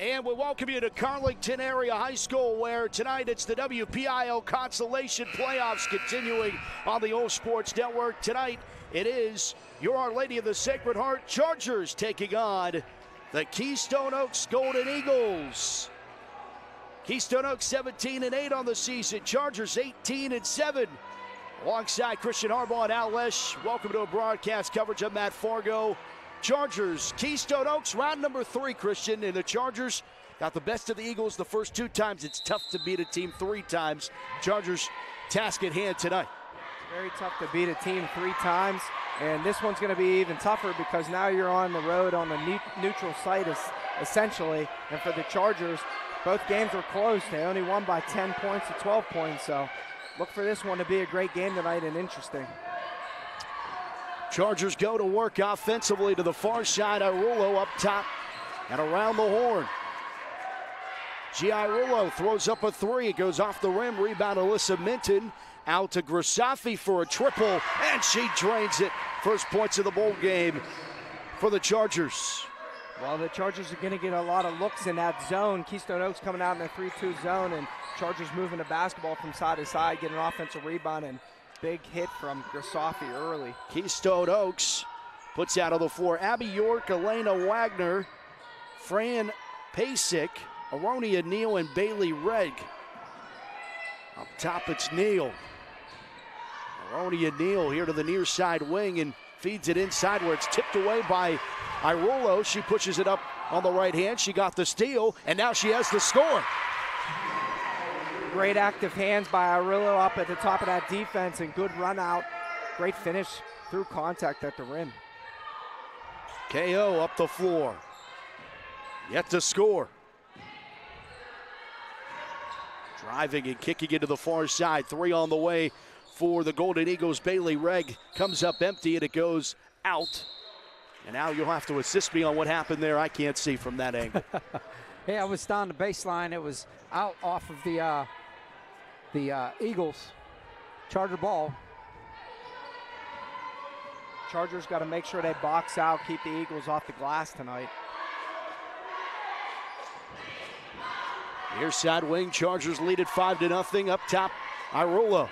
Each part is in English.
And we welcome you to Carlington Area High School, where tonight it's the WPIAL Consolation playoffs continuing on the OLSH Sports Network. Tonight it is your Our Lady of the Sacred Heart Chargers taking on the Keystone Oaks Golden Eagles. Keystone Oaks 17-8 on the season, Chargers 18-7. Alongside Christian Harbaugh and OLSH, welcome to a broadcast coverage of Matt Fargo. Chargers, Keystone Oaks, round number 3, Christian, and the Chargers got the best of the Eagles the first 2 times. It's tough to beat a team 3 times. Chargers task at hand tonight. Very tough to beat a team 3 times, and this one's going to be even tougher because now you're on the road on the neutral site essentially, and for the Chargers, both games were close. They only won by 10 points to 12 points, so look for this one to be a great game tonight and interesting. Chargers go to work offensively to the far side. Irulo up top and around the horn. Irulo throws up a 3. It goes off the rim. Rebound Alyssa Minton. Out to Grisafi for a triple, and she drains it. First points of the bowl game for the Chargers. Well, the Chargers are going to get a lot of looks in that zone. Keystone Oaks coming out in the 3-2 zone, and Chargers moving the basketball from side to side, getting an offensive rebound, and big hit from Grisafi early. Keystone Oaks puts out on the floor Abby York, Elena Wagner, Fran Pasick, Aronia Neal, and Bailey Regg. Up top, it's Neal. Aronia Neal here to the near side wing and feeds it inside where it's tipped away by Irulo. She pushes it up on the right hand. She got the steal, and now she has the score. Great active hands by Irulo up at the top of that defense, and good run out. Great finish through contact at the rim. KO up the floor. Yet to score. Driving and kicking into the far side. 3 on the way for the Golden Eagles. Bailey Regg comes up empty, and it goes out. And now you'll have to assist me on what happened there. I can't see from that angle. Hey, I was down the baseline. It was out off of the Eagles. Charger ball. Chargers got to make sure they box out, keep the Eagles off the glass tonight. Near side wing, Chargers lead it 5-0. Up top, Irulo.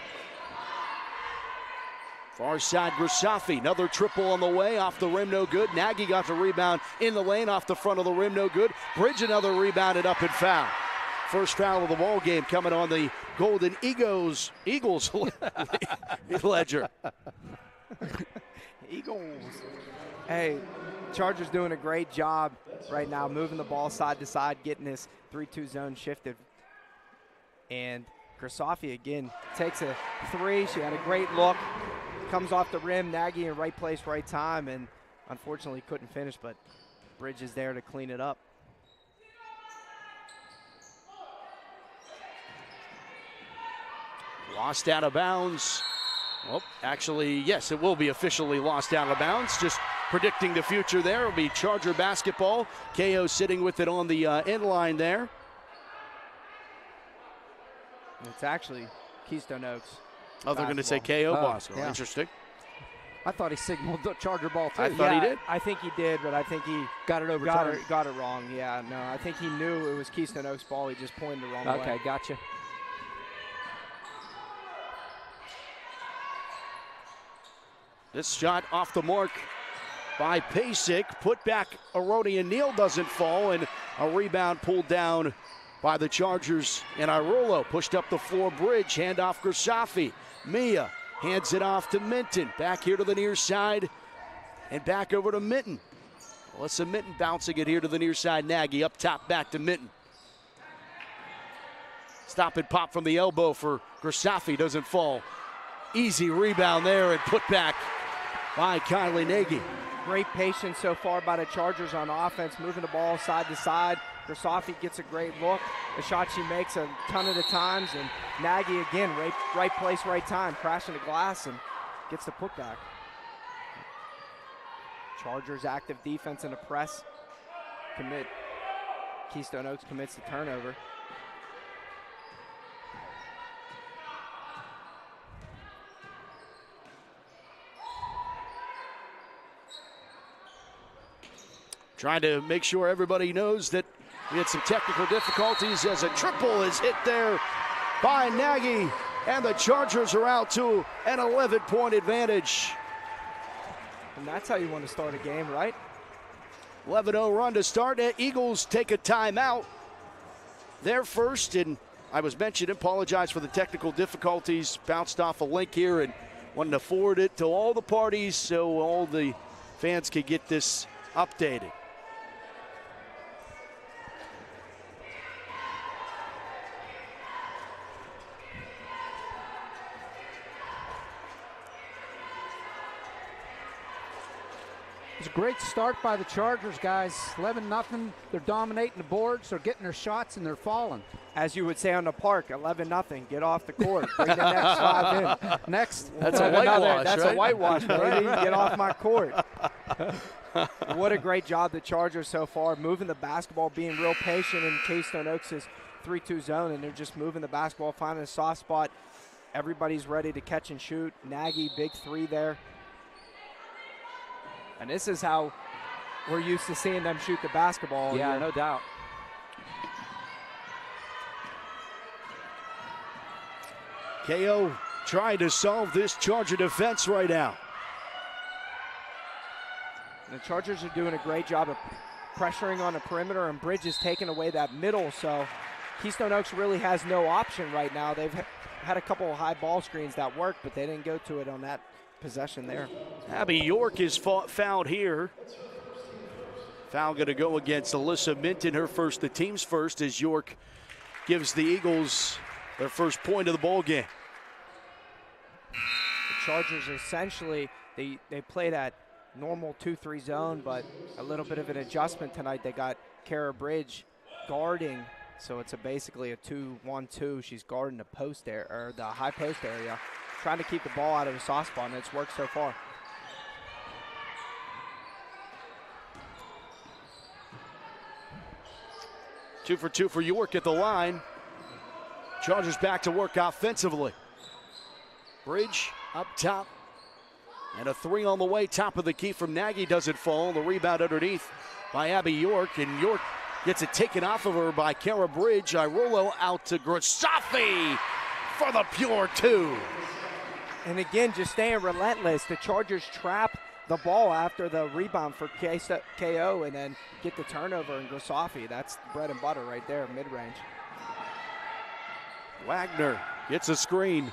Far side, Grisafi. Another triple on the way, off the rim, no good. Nagy got the rebound in the lane, off the front of the rim, no good. Bridge another rebounded up and foul. First foul of the ball game coming on the Golden Eagles ledger. Eagles. Hey, Chargers doing a great job right now, moving the ball side to side, getting this 3-2 zone shifted. And Grisafi again takes a 3. She had a great look. Comes off the rim, Nagy in right place, right time, and unfortunately couldn't finish, but Bridge is there to clean it up. Lost out of bounds. Well, actually, yes, it will be officially lost out of bounds. Just predicting the future there. It'll be Charger basketball. KO sitting with it on the end line there. It's actually Keystone Oaks. Oh, they're going to say KO basketball. Yeah. Interesting. I thought he signaled the Charger ball too. I thought he did. I think he did, but I think he got it overturned. Got it wrong. Yeah, no, I think he knew it was Keystone Oaks ball. He just pointed the wrong way. Okay, gotcha. This shot off the mark by Pasick. Put back Aronia Neal doesn't fall, and a rebound pulled down by the Chargers. And Irulo pushed up the floor. Bridge, handoff Grisafi. Mia hands it off to Minton. Back here to the near side and back over to Minton. Alyssa Minton bouncing it here to the near side. Nagy up top, back to Minton. Stop and pop from the elbow for Grisafi, doesn't fall. Easy rebound there and put back by Kylie Nagy. Great patience so far by the Chargers on offense, moving the ball side to side. Grisafi gets a great look. The shot she makes a ton of the times, and Nagy again, right place, right time, crashing the glass and gets the putback. Chargers active defense and a press. Keystone Oaks commits the turnover. Trying to make sure everybody knows that We had some technical difficulties as a triple is hit there by Nagy, and the Chargers are out to an 11-point advantage. And that's how you want to start a game, right? 11-0 run to start. Eagles take a timeout. They're first, and I was mentioned, apologize for the technical difficulties. Bounced off a link here and wanted to forward it to all the parties so all the fans could get this updated. It's a great start by the Chargers, guys. 11-0. They're dominating the boards. They're getting their shots, and they're falling. As you would say on the park, 11-0. Get off the court. Bring the next 5 in. Next. That's a whitewash, That's right? a whitewash, baby. Get off my court. What a great job the Chargers so far, moving the basketball, being real patient in Keystone Oaks' 3-2 zone, and they're just moving the basketball, finding a soft spot. Everybody's ready to catch and shoot. Nagy, big three there. And this is how we're used to seeing them shoot the basketball. Yeah, here. no doubt. KO trying to solve this Charger defense right now. The Chargers are doing a great job of pressuring on the perimeter, and Bridge is taking away that middle, so Keystone Oaks really has no option right now. They've had a couple of high ball screens that worked, but they didn't go to it on that possession there. Abby York is fouled here. Foul going to go against Alyssa Minton, her first, the team's first, as York gives the Eagles their first point of the ball game. The Chargers essentially, they play that normal 2-3 zone, but a little bit of an adjustment tonight. They got Kara Bridge guarding, so it's basically a 2-1-2. She's guarding the post area, or the high post area, trying to keep the ball out of the soft spot, and it's worked so far. Two for two for York at the line. Chargers back to work offensively. Bridge up top. And a three on the way, top of the key from Nagy doesn't fall. The rebound underneath by Abby York, and York gets it taken off of her by Kara Bridge. Irolo out to Grasafi for the pure two. And again, just staying relentless. The Chargers trap the ball after the rebound for KO and then get the turnover in Grasafi. That's bread and butter right there, mid-range. Wagner gets a screen.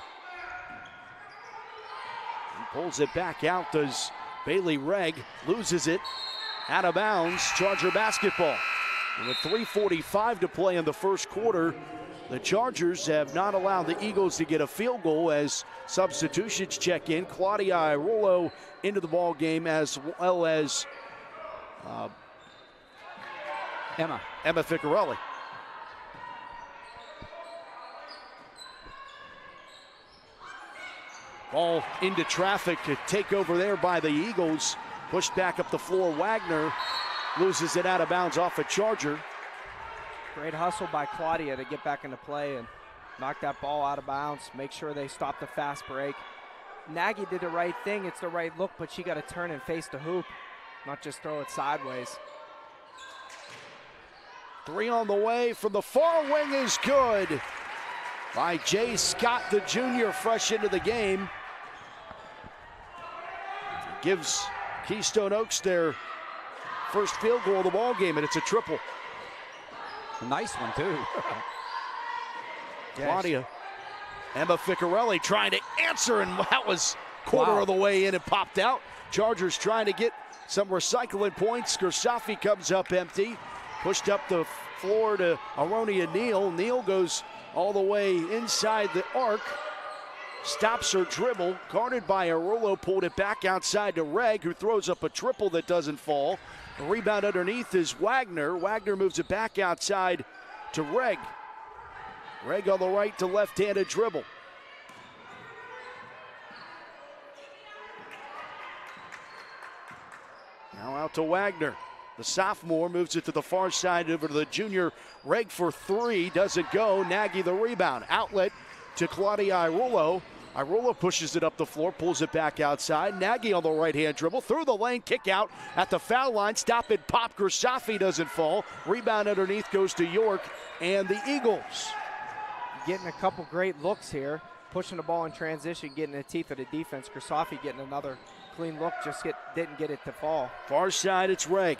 And pulls it back out, does Bailey Regg, loses it, out of bounds, Charger basketball. And with 3:45 to play in the first quarter, the Chargers have not allowed the Eagles to get a field goal as substitutions check in. Claudia Irolo into the ball game, as well as Emma Ficarelli. Ball into traffic to take over there by the Eagles. Pushed back up the floor. Wagner loses it out of bounds off a Charger. Great hustle by Claudia to get back into play and knock that ball out of bounds. Make sure they stop the fast break. Nagy did the right thing. It's the right look, but she got to turn and face the hoop, not just throw it sideways. Three on the way from the far wing is good by Jay Scott, the junior, fresh into the game. Gives Keystone Oaks their first field goal of the ball game, and it's a triple. A nice one, too. Claudia. Emma Ficarelli trying to answer, and that was quarter of the way in and popped out. Chargers trying to get some recycling points. Gersafi comes up empty. Pushed up the floor to Aronia Neal. Neal goes all the way inside the arc. Stops her dribble. Guarded by Arolo. Pulled it back outside to Regg, who throws up a triple that doesn't fall. The rebound underneath is Wagner. Wagner moves it back outside to Regg. Regg on the right to left-handed dribble. Now out to Wagner. The sophomore moves it to the far side over to the junior. Regg for three, doesn't go. Nagy the rebound. Outlet to Claudia Irolo. Irula pushes it up the floor, pulls it back outside. Nagy on the right-hand dribble, through the lane, kick out at the foul line. Stop and pop. Grisafi doesn't fall. Rebound underneath goes to York and the Eagles. Getting a couple great looks here. Pushing the ball in transition, getting the teeth of the defense. Grisafi getting another clean look, just didn't get it to fall. Far side, it's Reg.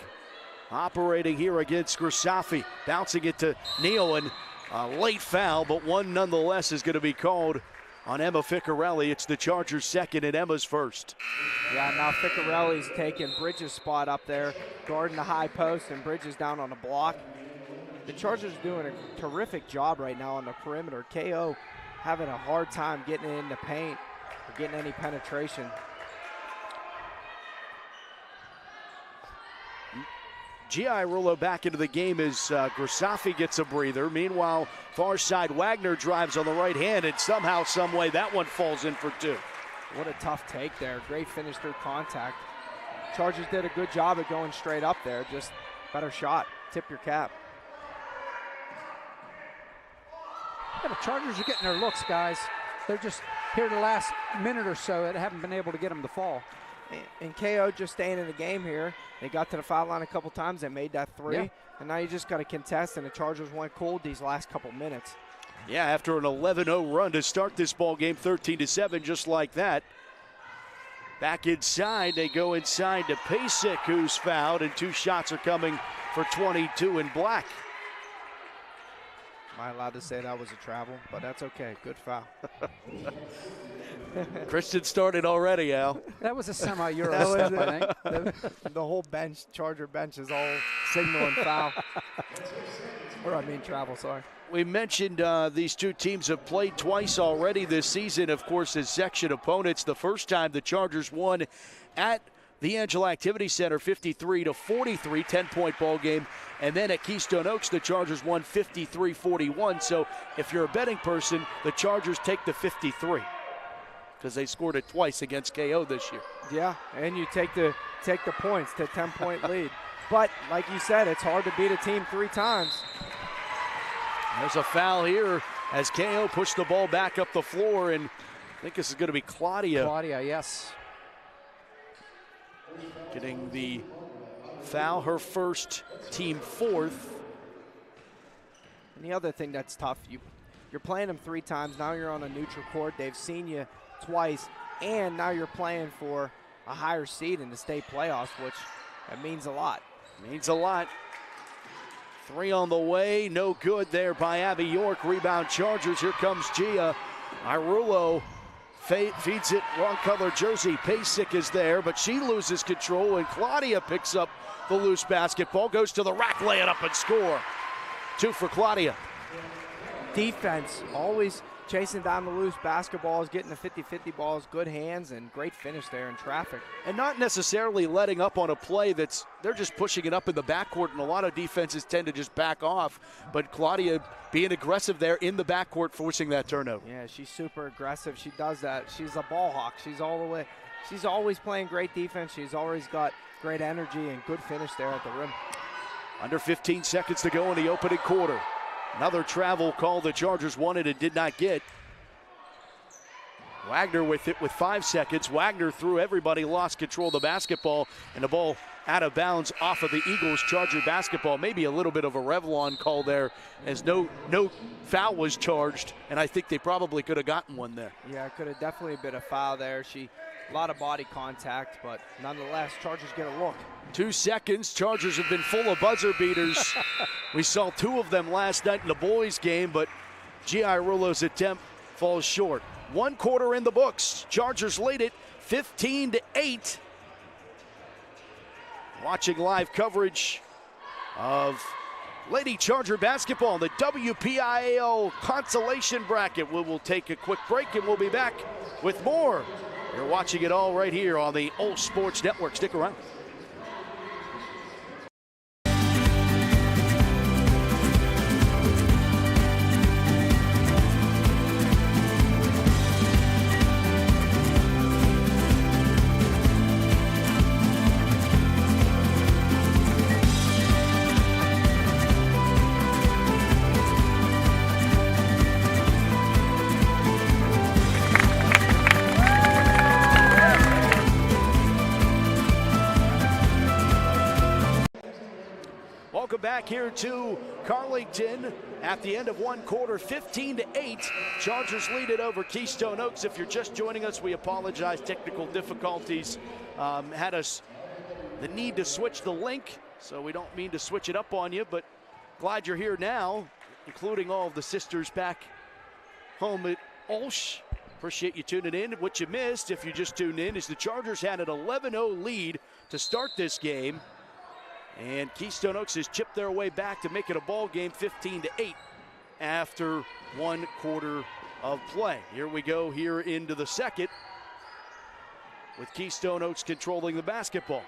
Operating here against Grisafi. Bouncing it to Neal, and a late foul, but one nonetheless is going to be called on Emma Ficcarelli. It's the Chargers' second and Emma's first. Yeah, now Ficcarelli's taking Bridges' spot up there, guarding the high post, and Bridges down on the block. The Chargers are doing a terrific job right now on the perimeter. KO having a hard time getting in the paint or getting any penetration. G.I. Rullo back into the game as Grisafi gets a breather. Meanwhile, far side, Wagner drives on the right hand, and somehow, some way, that one falls in for two. What a tough take there. Great finish through contact. Chargers did a good job at going straight up there. Just better shot. Tip your cap. Yeah, the Chargers are getting their looks, guys. They're just here the last minute or so that haven't been able to get them to fall. And KO just staying in the game here. They got to the foul line a couple times. They made that three. Yeah. And now you just got to contest, and the Chargers went cold these last couple minutes. Yeah, after an 11-0 run to start this ball game, 13-7, just like that. Back inside, they go inside to Pasek, who's fouled, and two shots are coming for 22 in black. Am I allowed to say that was a travel? But that's okay. Good foul. Christian started already, Al. That was a semi-Euro step, I think. The whole bench, Charger bench, is all signaling foul. Or I mean travel, sorry. We mentioned these two teams have played twice already this season, of course, as section opponents. The first time the Chargers won at the Angela Activity Center 53-43, 10-point ball game. And then at Keystone Oaks, the Chargers won 53-41. So if you're a betting person, the Chargers take the 53 because they scored it twice against KO this year. Yeah, and you take the points to 10-point lead. But like you said, it's hard to beat a team three times. There's a foul here as KO pushed the ball back up the floor, and I think this is going to be Claudia. Claudia, yes. Getting the foul, her first, team fourth. And the other thing that's tough, you're playing them three times. Now you're on a neutral court. They've seen you twice, and now you're playing for a higher seed in the state playoffs, which that means a lot. Means a lot. Three on the way, no good there by Abby York. Rebound Chargers, here comes Gia. Irullo feeds it, wrong color jersey. Pasek is there, but she loses control, and Claudia picks up the loose basketball, goes to the rack, lay it up and score. Two for Claudia. Defense, always chasing down the loose basketballs, getting the 50-50 balls, good hands, and great finish there in traffic. And not necessarily letting up on a play they're just pushing it up in the backcourt, and a lot of defenses tend to just back off. But Claudia being aggressive there in the backcourt, forcing that turnover. Yeah, she's super aggressive. She does that. She's a ball hawk. She's all the way. She's always playing great defense. She's always got great energy and good finish there at the rim. Under 15 seconds to go in the opening quarter. Another travel call the Chargers wanted and did not get. Wagner with it with 5 seconds. Wagner threw everybody, lost control of the basketball, and the ball out of bounds off of the Eagles Charger basketball. Maybe a little bit of a Revlon call there as no foul was charged, and I think they probably could have gotten one there. Yeah, it could have definitely been a foul there. A lot of body contact, but nonetheless, Chargers get a look. 2 seconds. Chargers have been full of buzzer beaters. We saw 2 of them last night in the boys' game, but G.I. Rullo's attempt falls short. 1 quarter in the books. Chargers lead it 15-8. Watching live coverage of Lady Charger basketball in the WPIAL Consolation bracket. We will take a quick break and we'll be back with more. You're watching it all right here on the OLSH Sports Network. Stick around. back here to Carlington at the end of one quarter, 15-8. Chargers lead it over Keystone Oaks. If you're just joining us, we apologize. Technical difficulties had us the need to switch the link, so we don't mean to switch it up on you, but glad you're here now, including all of the sisters back home at OLSH. Appreciate you tuning in. What you missed, if you just tuned in, is the Chargers had an 11-0 lead to start this game, and Keystone Oaks has chipped their way back to make it a ball game, 15-8 after one quarter of play. Here we go here into the second with Keystone Oaks controlling the basketball.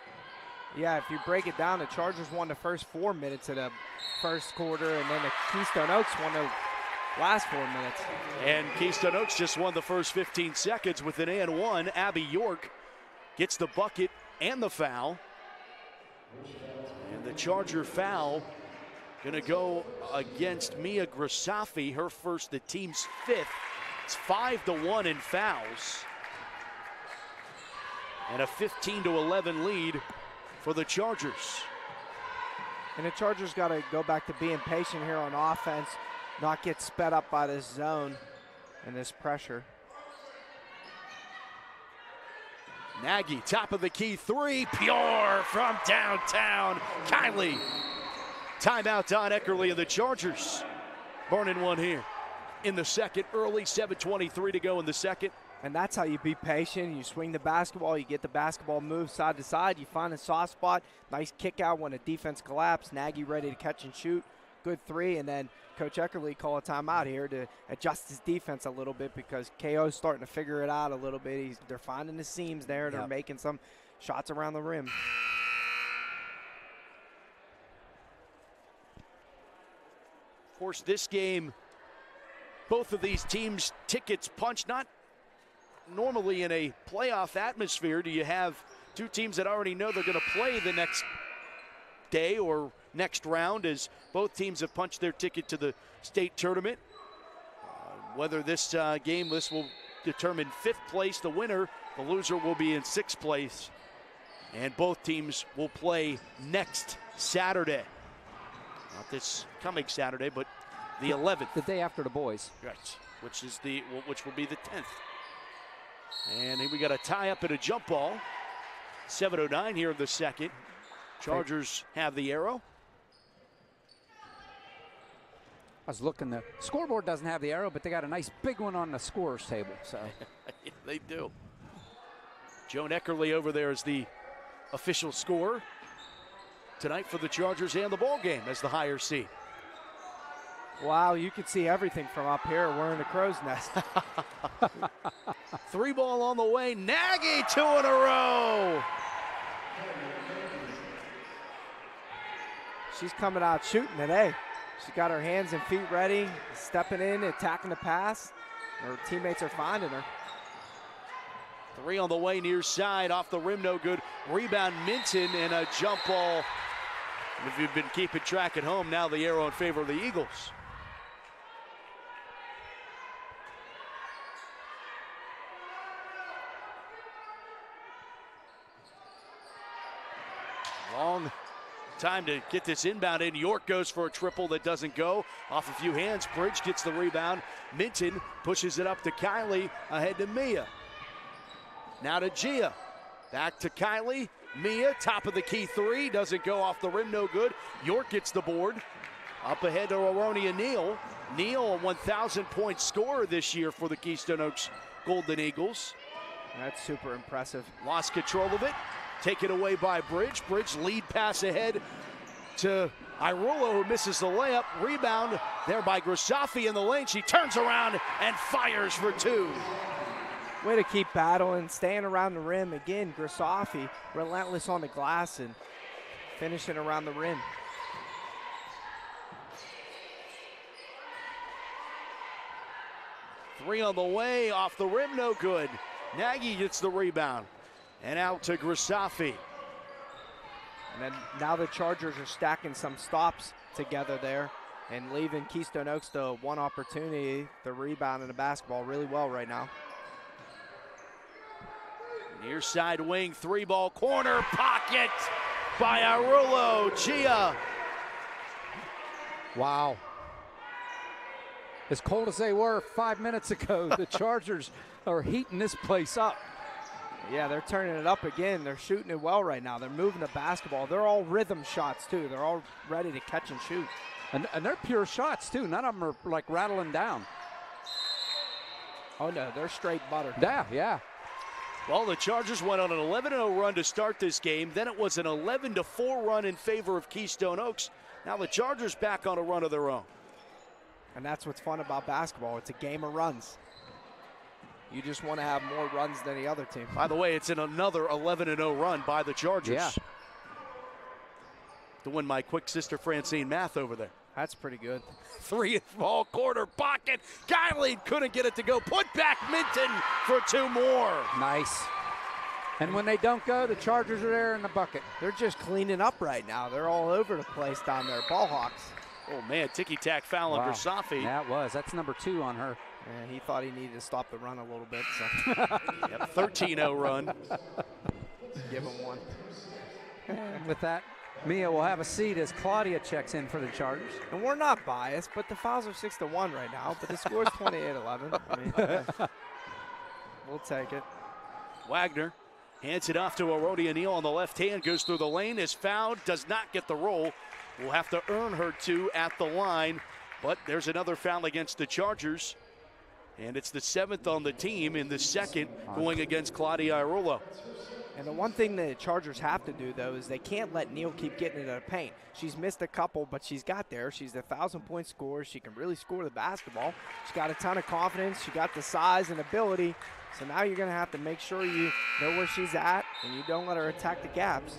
Yeah, if you break it down, the Chargers won the first 4 minutes of the first quarter, and then the Keystone Oaks won the last 4 minutes. And Keystone Oaks just won the first 15 seconds with an and one. Abby York gets the bucket and the foul. And the Charger foul going to go against Mia Grisafi, her first, the team's fifth. It's 5-1 in fouls. And a 15-11 lead for the Chargers. And the Chargers got to go back to being patient here on offense, not get sped up by this zone and this pressure. Nagy, top of the key three, pure from downtown. Kylie. Timeout, Don Eckerly of the Chargers. Burning one here in the second, early, 7:23 to go in the second. And that's how you be patient. You swing the basketball, you get the basketball moved side to side, you find a soft spot, nice kick out when a defense collapsed. Nagy ready to catch and shoot. Good three, and then Coach Eckerly call a timeout here to adjust his defense a little bit because KO's starting to figure it out a little bit. They're finding the seams there. They're making some shots around the rim. Of course, this game, both of these teams' tickets punched, not normally in a playoff atmosphere. Do you have two teams that already know they're going to play the next day or next round, as both teams have punched their ticket to the state tournament? Whether this game, this will determine fifth place, the winner. The loser will be in sixth place. And both teams will play next Saturday. Not this coming Saturday, but the 11th. The day after the boys. Right, which will be the 10th. And we got a tie up and a jump ball. 7:09 here in the second. Chargers have the arrow. I was looking, the scoreboard doesn't have the arrow, but they got a nice big one on the scorer's table. So yeah, they do. Joan Eckerly over there is the official scorer tonight for the Chargers and the ball game as the higher seed. Wow, you can see everything from up here. We're in the crow's nest. Three ball on the way. Nagy, two in a row. She's coming out shooting today. She's got her hands and feet ready, stepping in, attacking the pass. Her teammates are finding her. Three on the way, near side, off the rim, no good. Rebound, Minton, and a jump ball. If you've been keeping track at home, now the arrow in favor of the Eagles. Long time to get this inbound in. York goes for a triple that doesn't go. Off a few hands, Bridge gets the rebound. Minton pushes it up to Kylie, ahead to Mia. Now to Gia. Back to Kylie. Mia, top of the key three, doesn't go off the rim, no good. York gets the board. Up ahead to Aronia Neal. Neal, a 1,000-point scorer this year for the Keystone Oaks Golden Eagles. That's super impressive. Lost control of it. Taken away by Bridge. Bridge lead pass ahead to Irulo, who misses the layup. Rebound there by Grisafi in the lane. She turns around and fires for two. Way to keep battling, staying around the rim. Again, Grisafi, relentless on the glass and finishing around the rim. Three on the way, off the rim, no good. Nagy gets the rebound. And out to Grisafi. And then now the Chargers are stacking some stops together there and leaving Keystone Oaks to one opportunity, the rebound and the basketball really well right now. Near side wing, three ball corner, pocket by Arulo. Gia Wow. As cold as they were 5 minutes ago, the Chargers are heating this place up. Yeah, they're turning it up again. They're shooting it well right now. They're moving the basketball. They're all rhythm shots, too. They're all ready to catch and shoot. And they're pure shots, too. None of them are, like, rattling down. Oh, no, they're straight butter. Yeah. Well, the Chargers went on an 11-0 run to start this game. Then it was an 11-4 run in favor of Keystone Oaks. Now the Chargers back on a run of their own. And that's what's fun about basketball. It's a game of runs. You just want to have more runs than the other team. By the way, it's in another 11-0 run by the Chargers. Yeah. Doing my quick sister Francine math over there. That's pretty good. 3 small corner pocket. Kiley couldn't get it to go. Put back Minton for 2 more. Nice. And when they don't go, the Chargers are there in the bucket. They're just cleaning up right now. They're all over the place down there. Ball hawks. Oh, man, ticky-tack foul on Gersafi. Yeah, it was. That's number 2 on her. And he thought he needed to stop the run a little bit. So. Yep, 13-0 run. Give him one. And with that, Mia will have a seat as Claudia checks in for the Chargers. And we're not biased, but the fouls are 6-1 right now. But the score is 28-11. I mean, we'll take it. Wagner hands it off to Aronia Neal on the left hand. Goes through the lane. Is fouled. Does not get the roll. Will have to earn her 2 at the line. But there's another foul against the Chargers. And it's the 7th on the team in the second going against Claudia Irulo. And the one thing the Chargers have to do, though, is they can't let Neal keep getting into the paint. She's missed a couple, but she's got there. She's a 1,000-point scorer. She can really score the basketball. She's got a ton of confidence. She got the size and ability. So now you're going to have to make sure you know where she's at and you don't let her attack the gaps.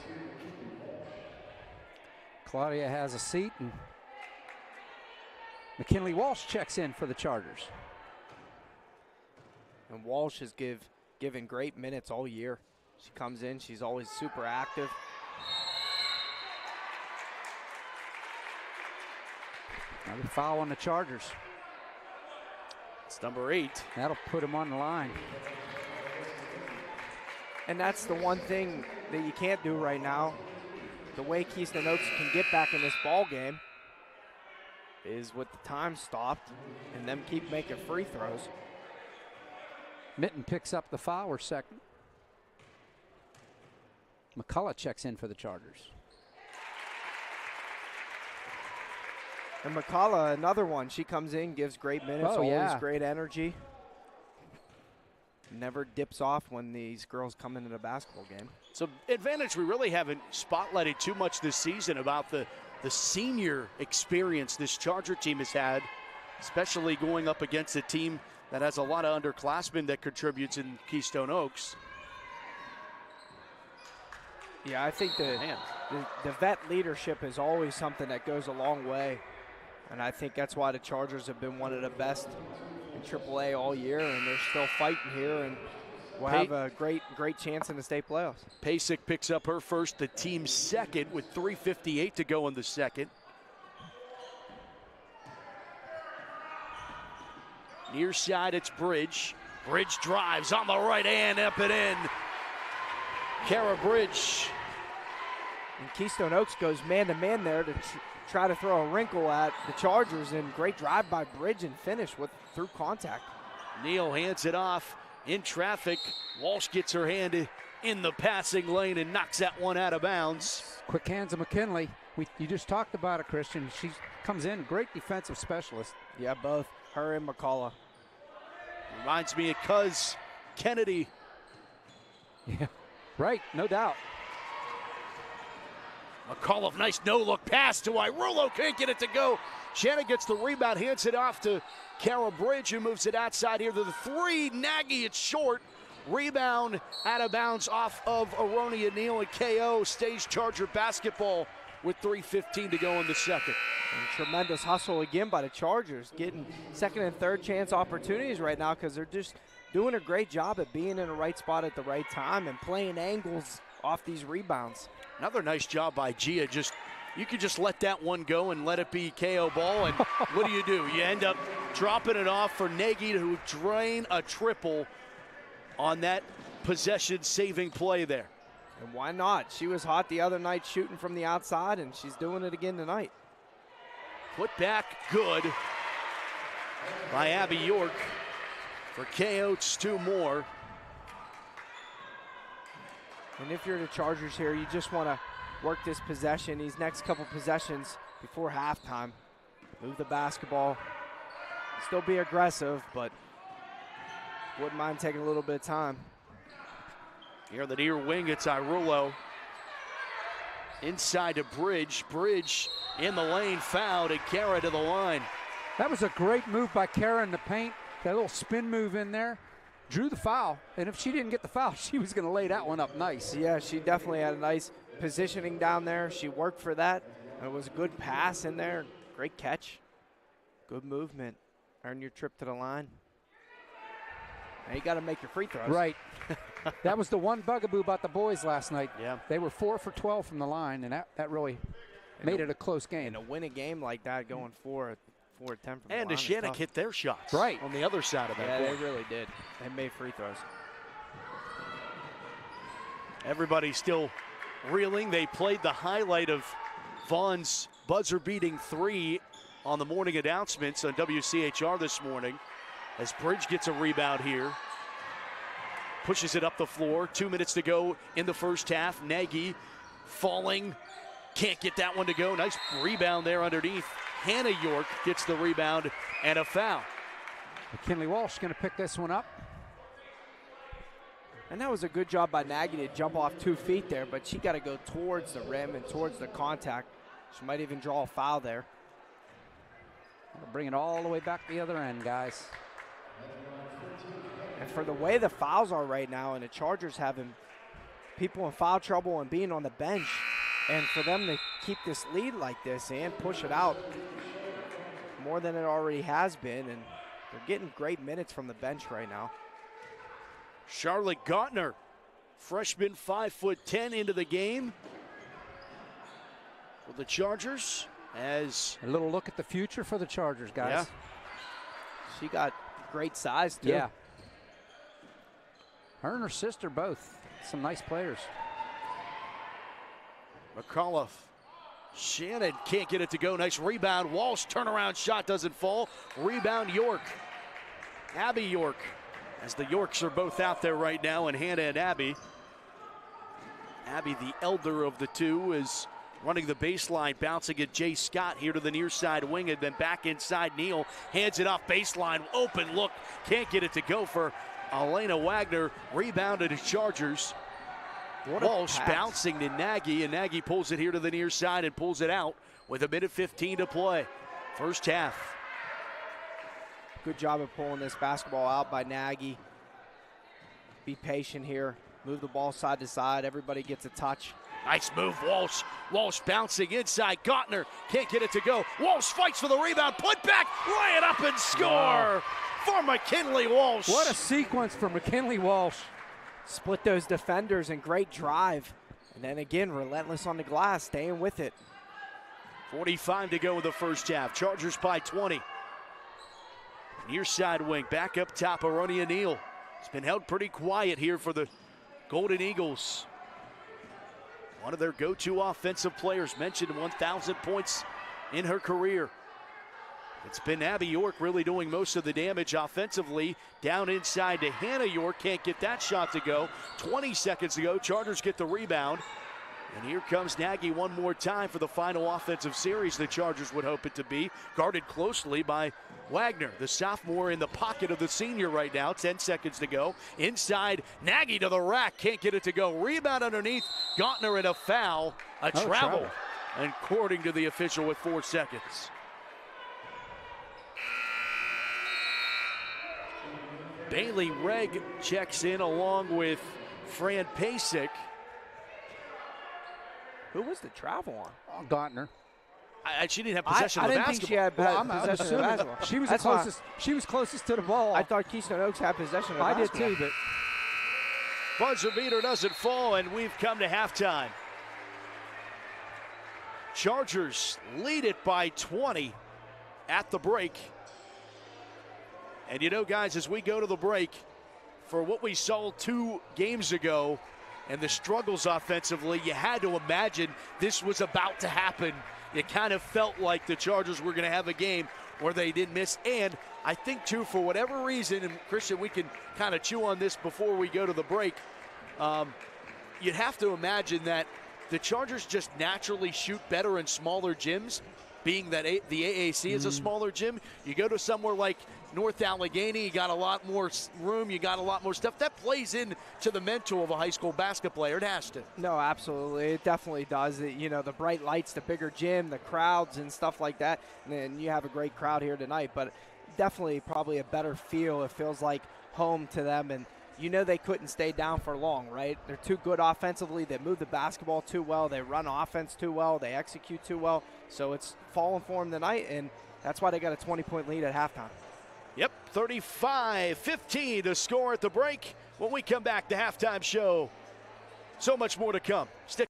Claudia has a seat, and McKinley Walsh checks in for the Chargers. And Walsh has given great minutes all year. She comes in, she's always super active. Another foul on the Chargers. It's number 8. That'll put him on the line. And that's the one thing that you can't do right now. The way Keystone Oaks can get back in this ball game is with the time stopped and them keep making free throws. Minton picks up the foul, or second. McCullough checks in for the Chargers. And McCullough, another one. She comes in, gives great minutes, always great energy. Never dips off when these girls come into the basketball game. So advantage we really haven't spotlighted too much this season about the senior experience this Charger team has had, especially going up against a team that has a lot of underclassmen that contributes in Keystone Oaks. Yeah, I think the vet leadership is always something that goes a long way. And I think that's why the Chargers have been one of the best in AAA all year, and they're still fighting here, and we'll have a great chance in the state playoffs. Pasek picks up her first, the team's second, with 3:58 to go in the second. Near side, it's Bridge. Bridge drives on the right hand, up and in. Kara Bridge. And Keystone Oaks goes man-to-man there to try to throw a wrinkle at the Chargers, and great drive by Bridge and finish through contact. Neal hands it off in traffic. Walsh gets her hand in the passing lane and knocks that one out of bounds. Quick hands of McKinley. You just talked about it, Christian. She comes in, great defensive specialist. Yeah, both her and McCullough. Reminds me of Cuz Kennedy. Yeah, right, no doubt. McCullough, nice no-look pass to Irulo, can't get it to go. Shannon gets the rebound, hands it off to Kara Bridge, who moves it outside here to the 3. Nagy, it's short. Rebound out of bounds off of Aronia Neal, and KO stays Charger basketball with 3:15 to go in the second. And tremendous hustle again by the Chargers, getting second and third chance opportunities right now because they're just doing a great job at being in the right spot at the right time and playing angles off these rebounds. Another nice job by Gia. You could just let that one go and let it be KO ball, and what do? You end up dropping it off for Nagy to drain a triple on that possession-saving play there. And why not? She was hot the other night shooting from the outside, and she's doing it again tonight. Put back good by Abby York. For KO, it's 2 more. And if you're the Chargers here, you just want to work this possession, these next couple possessions before halftime. Move the basketball. Still be aggressive, but wouldn't mind taking a little bit of time. Here on the near wing, it's Irulo. Inside to Bridge. Bridge in the lane, fouled, and Kara to the line. That was a great move by Kara in the paint. That little spin move in there. Drew the foul. And if she didn't get the foul, she was going to lay that one up nice. Yeah, she definitely had a nice positioning down there. She worked for that. It was a good pass in there. Great catch. Good movement. Earn your trip to the line. Now you got to make your free throws. Right. That was the one bugaboo about the boys last night. Yeah. They were 4 for 12 from the line, and that really made it a close game. And to win a game like that, going 4 or 10 from the line. And Neshannock hit their shots. Right. On the other side of that. Yeah, court. they really did. They made free throws. Everybody's still reeling. They played the highlight of Vaughn's buzzer-beating 3 on the morning announcements on WCHR this morning as Bridge gets a rebound here. Pushes it up the floor. 2 minutes to go in the first half. Nagy falling. Can't get that one to go. Nice rebound there underneath. Hannah York gets the rebound and a foul. McKinley Walsh going to pick this one up. And that was a good job by Nagy to jump off 2 feet there, but she got to go towards the rim and towards the contact. She might even draw a foul there. Bring it all the way back the other end, guys. And for the way the fouls are right now, and the Chargers having people in foul trouble and being on the bench, and for them to keep this lead like this and push it out more than it already has been, and they're getting great minutes from the bench right now. Charlotte Gautner, freshman 5'10" into the game for the Chargers. As a little look at the future for the Chargers, guys. Yeah. She got great size, too. Yeah. Her and her sister both. Some nice players. McAuliffe. Shannon can't get it to go. Nice rebound. Walsh turnaround shot doesn't fall. Rebound York. Abby York. As the Yorks are both out there right now, and Hannah and Abby. Abby, the elder of the two, is running the baseline, bouncing at Jay Scott here to the near side wing, and then back inside Neal. Hands it off baseline. Open look. Can't get it to go for Elena Wagner. Rebounded to Chargers. Walsh bouncing to Nagy, and Nagy pulls it here to the near side and pulls it out with 1:15 to play. First half. Good job of pulling this basketball out by Nagy. Be patient here. Move the ball side to side. Everybody gets a touch. Nice move, Walsh. Walsh bouncing inside. Gautner can't get it to go. Walsh fights for the rebound. Put back. Lay it up and score for McKinley Walsh. What a sequence for McKinley Walsh. Split those defenders and great drive. And then again, relentless on the glass, staying with it. 45 to go in the first half. Chargers by 20. Near side wing, back up top, Aronia Neal. It's been held pretty quiet here for the Golden Eagles. One of their go-to offensive players, mentioned 1,000 points in her career. It's been Abby York really doing most of the damage offensively. Down inside to Hannah York, can't get that shot to go. 20 seconds to go, Chargers get the rebound. And here comes Nagy one more time for the final offensive series the Chargers would hope it to be. Guarded closely by Wagner, the sophomore in the pocket of the senior right now. 10 seconds to go. Inside, Nagy to the rack, can't get it to go. Rebound underneath, Gautner and a foul. Travel. And according to the official with 4 seconds. Bailey Regg checks in along with Fran Pasek. Who was the travel on? Oh, Gautner. She didn't have possession of the basketball. I didn't think she had possession of the basketball. She was closest to the ball. I thought Keystone Oaks had possession of the basketball. I did too, but buzzer beater doesn't fall, and we've come to halftime. Chargers lead it by 20 at the break. And you know, guys, as we go to the break, for what we saw 2 games ago, and the struggles offensively, you had to imagine this was about to happen. It kind of felt like the Chargers were going to have a game where they didn't miss. And I think, too, for whatever reason, and Christian, we can kind of chew on this before we go to the break, you'd have to imagine that the Chargers just naturally shoot better in smaller gyms, being that the AAC is a smaller gym. You go to somewhere like North Allegheny, you got a lot more room, you got a lot more stuff. That plays into the mental of a high school basketball player. It has to. No, absolutely. It definitely does. The bright lights, the bigger gym, the crowds and stuff like that. And then you have a great crowd here tonight, but definitely probably a better feel. It feels like home to them, and they couldn't stay down for long, right? They're too good offensively. They move the basketball too well. They run offense too well. They execute too well. So it's falling for them tonight, and that's why they got a 20-point lead at halftime. Yep, 35-15 to score at the break. When we come back, the halftime show. So much more to come. Stick.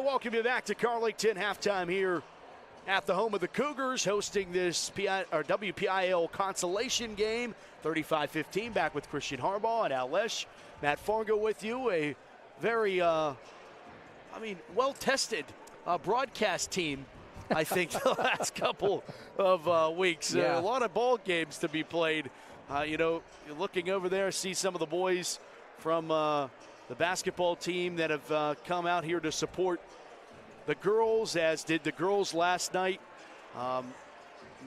Welcome you back to Carlington. Halftime here at the home of the Cougars, hosting this WPIAL Consolation game. 35-15, back with Christian Harbaugh and OLSH. Matt Fargo with you. A very, well-tested broadcast team, I think, the last couple of weeks. Yeah. A lot of ball games to be played. You're looking over there, see some of the boys from the basketball team that have come out here to support the girls, as did the girls last night.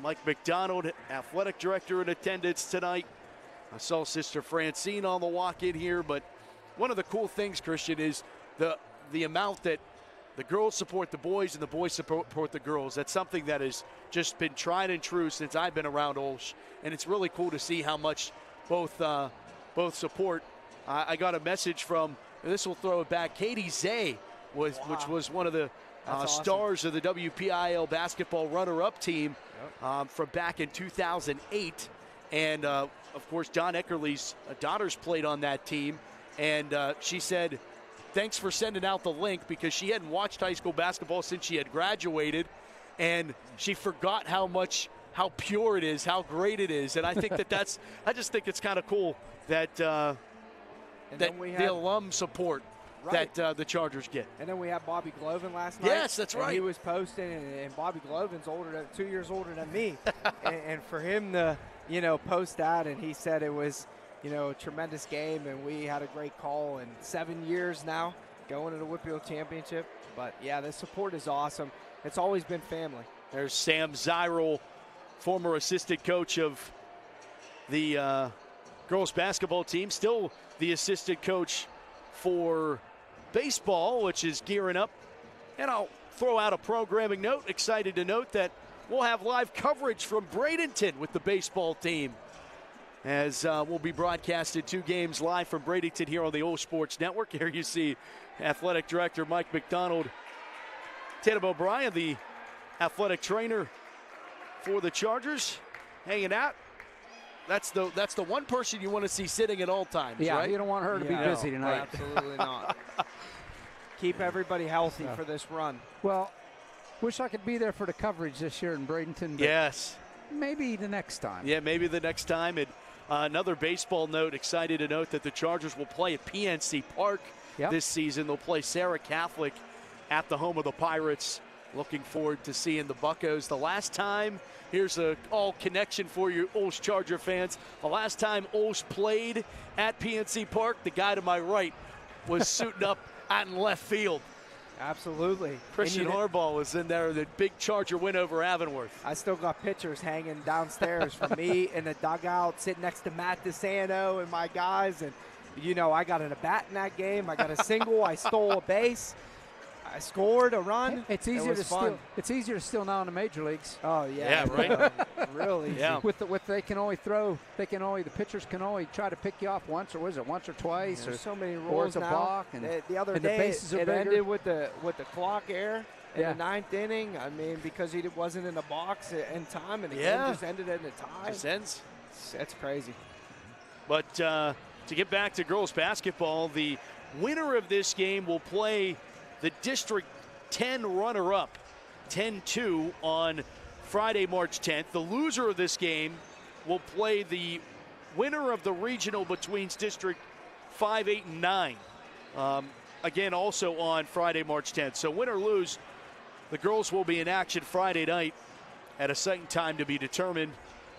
Mike McDonald, athletic director, in attendance tonight. I saw Sister Francine on the walk-in here, but one of the cool things, Christian, is the amount that the girls support the boys and the boys support the girls. That's something that has just been tried and true since I've been around OLSH, and it's really cool to see how much both support. I got a message from, and this will throw it back, Katie Zay, which was one of the stars of the WPIAL basketball runner-up team from back in 2008. And, of course, Don Eckerly's daughters played on that team. And she said, thanks for sending out the link, because she hadn't watched high school basketball since she had graduated. And she forgot how pure it is, how great it is. And I think I just think it's kind of cool that the alum support that the Chargers get. And then we had Bobby Glovin last night. Yes, that's right. He was posting, and Bobby Glovin's 2 years older than me. and for him to, post that, and he said it was, a tremendous game, and we had a great call. And 7 years now going to the WPIAL Championship. But, yeah, the support is awesome. It's always been family. There's Sam Zyrel, former assistant coach of the girls basketball team, still the assistant coach for baseball, which is gearing up. And I'll throw out a programming note. Excited to note that we'll have live coverage from Bradenton with the baseball team, as we'll be broadcasting 2 games live from Bradenton here on the OLSH Sports Network. Here you see athletic director Mike McDonald, Tatum O'Brien, the athletic trainer for the Chargers, hanging out. That's the one person you want to see sitting at all times, right? You don't want her to be busy tonight. Absolutely not. Keep everybody healthy for this run. Well, wish I could be there for the coverage this year in Bradenton. Yes. Maybe the next time. Yeah, maybe the next time. And another baseball note, excited to note that the Chargers will play at PNC Park this season. They'll play Sarah Catholic at the home of the Pirates Looking forward to seeing the Buccos. The last time, here's a all connection for you OLSH Charger fans. The last time OLSH played at PNC Park, the guy to my right was suiting up out in left field. Absolutely. Christian Harbaugh was in there, the big Charger win over Avonworth. I still got pictures hanging downstairs from me in the dugout, sitting next to Matt DeSanto and my guys. And, you know, I got a bat in that game. I got a single. I stole a base. I scored a run. It's easier to steal. It's easier to steal now in the major leagues. Oh yeah. Yeah, right. Really. Yeah. With they can only throw. The pitchers can only try to pick you off once, or was it once or twice? There's or so many or rules it's a now. balk, and The other and day, the bases are it bigger. ended with the clock error in Yeah. the 9th inning. I mean, because he wasn't in the box in time, and the Yeah. game just ended in a tie. Just ends. That's crazy. But to get back to girls basketball, the winner of this game will play the District 10 runner-up, 10-2 on Friday, March 10th. The loser of this game will play the winner of the regional between District 5, 8, and 9. Again, also on Friday, March 10th. So win or lose, the girls will be in action Friday night at a second time to be determined